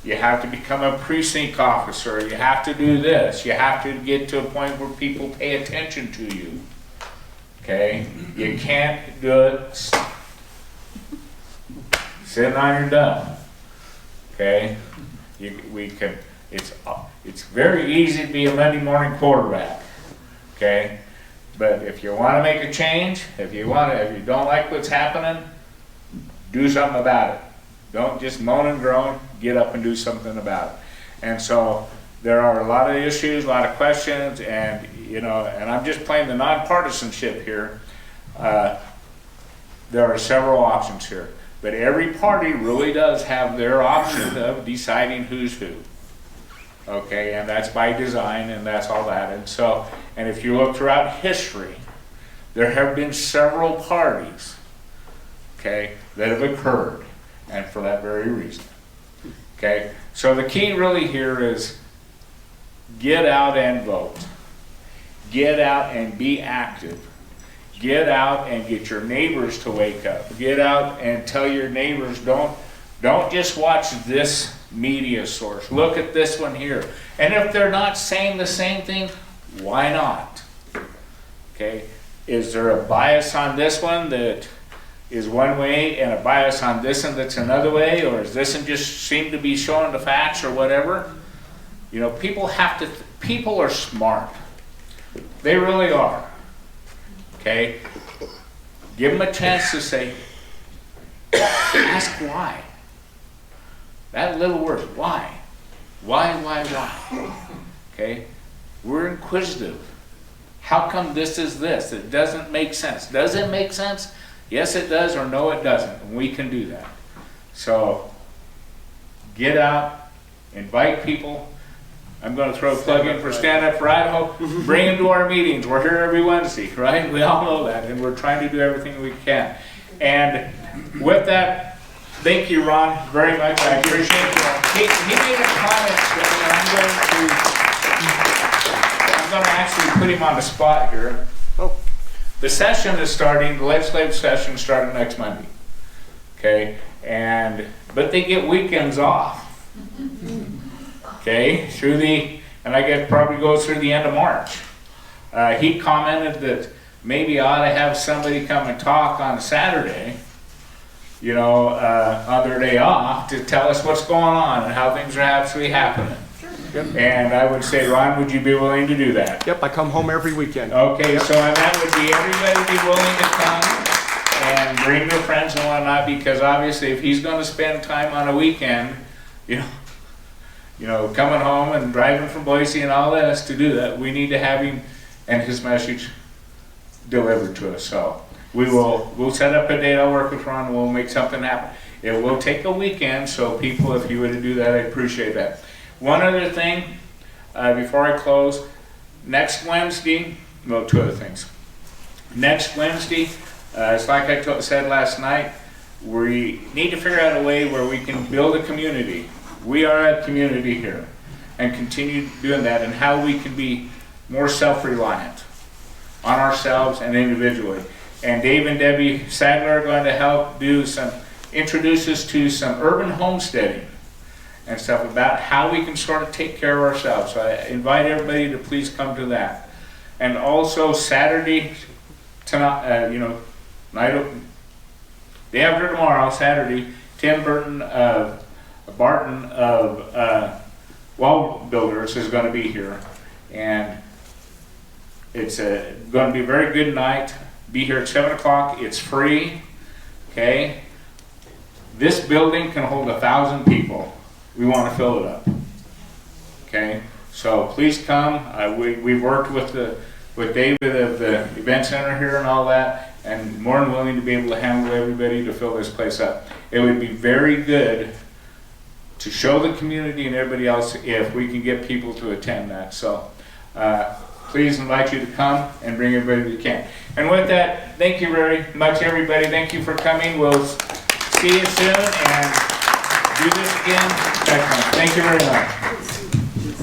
You have to become a precinct officer. You have to do this. You have to get to a point where people pay attention to you. Okay? You can't do it sitting on your dumb. Okay? It's very easy to be a Monday morning quarterback. Okay? But if you want to make a change, if you don't like what's happening, do something about it. Don't just moan and groan, get up and do something about it. And so there are a lot of issues, a lot of questions, and you know, and I'm just playing the nonpartisanship here. There are several options here, but every party really does have their option of deciding who's who. Okay, and that's by design, and that's all that. And so, and if you look throughout history, there have been several parties, okay, that have occurred, and for that very reason. Okay, so the key really here is get out and vote. Get out and be active. Get out and get your neighbors to wake up. Get out and tell your neighbors, don't just watch this media source. Look at this one here. And if they're not saying the same thing, why not? Okay, is there a bias on this one that is one way and a bias on this one that's another way, or is this one just seem to be showing the facts or whatever? You know, people are smart. They really are. Okay? Give them a chance to say, ask why. That little word, why? Why? Okay? We're inquisitive. How come this is this? It doesn't make sense. Does it make sense? Yes, it does, or no, it doesn't. And we can do that. So, get out, invite people. I'm going to throw a plug in for Stand Up for Idaho. Bring them to our meetings. We're here every Wednesday, right? We all know that, and we're trying to do everything we can. And with that, thank you, Ron, very much. I appreciate it. He made a comment that I'm going to actually put him on the spot here. The session is starting, the legislative session is starting next Monday. Okay? But they get weekends off. Okay, and I guess probably goes through the end of March. He commented that maybe I ought to have somebody come and talk on a Saturday, you know, on their day off to tell us what's going on and how things are actually happening. Yep. And I would say, Ron, would you be willing to do that? Yep, I come home every weekend. Okay, so that would be everybody be willing to come and bring their friends and whatnot, because obviously if he's going to spend time on a weekend, you know, coming home and driving from Boise and all this to do that, we need to have him and his message delivered to us. So we'll set up a date. I'll work with Ron and we'll make something happen. It will take a weekend, so people, if you were to do that, I'd appreciate that. One other thing, before I close, next Wednesday, well, two other things. Next Wednesday, it's like I said last night, we need to figure out a way where we can build a community. We are a community here, and continue doing that, and how we can be more self-reliant on ourselves and individually. And Dave and Debbie Sadler are going to help introduce us to some urban homesteading and stuff about how we can sort of take care of ourselves. So I invite everybody to please come to that. And also Saturday, tonight, day after tomorrow, Saturday, Tim Barton of Wall Builders is going to be here, and it's going to be a very good night. Be here at 7 o'clock. It's free. Okay. This building can hold 1,000 people. We want to fill it up. Okay. So please come. We've worked with David of the event center here and all that, and more than willing to be able to handle everybody to fill this place up. It would be very good to show the community and everybody else if we can get people to attend that. So please invite you to come and bring everybody who can. And with that, thank you very much, everybody. Thank you for coming. We'll see you soon and do this again next month. Thank you very much.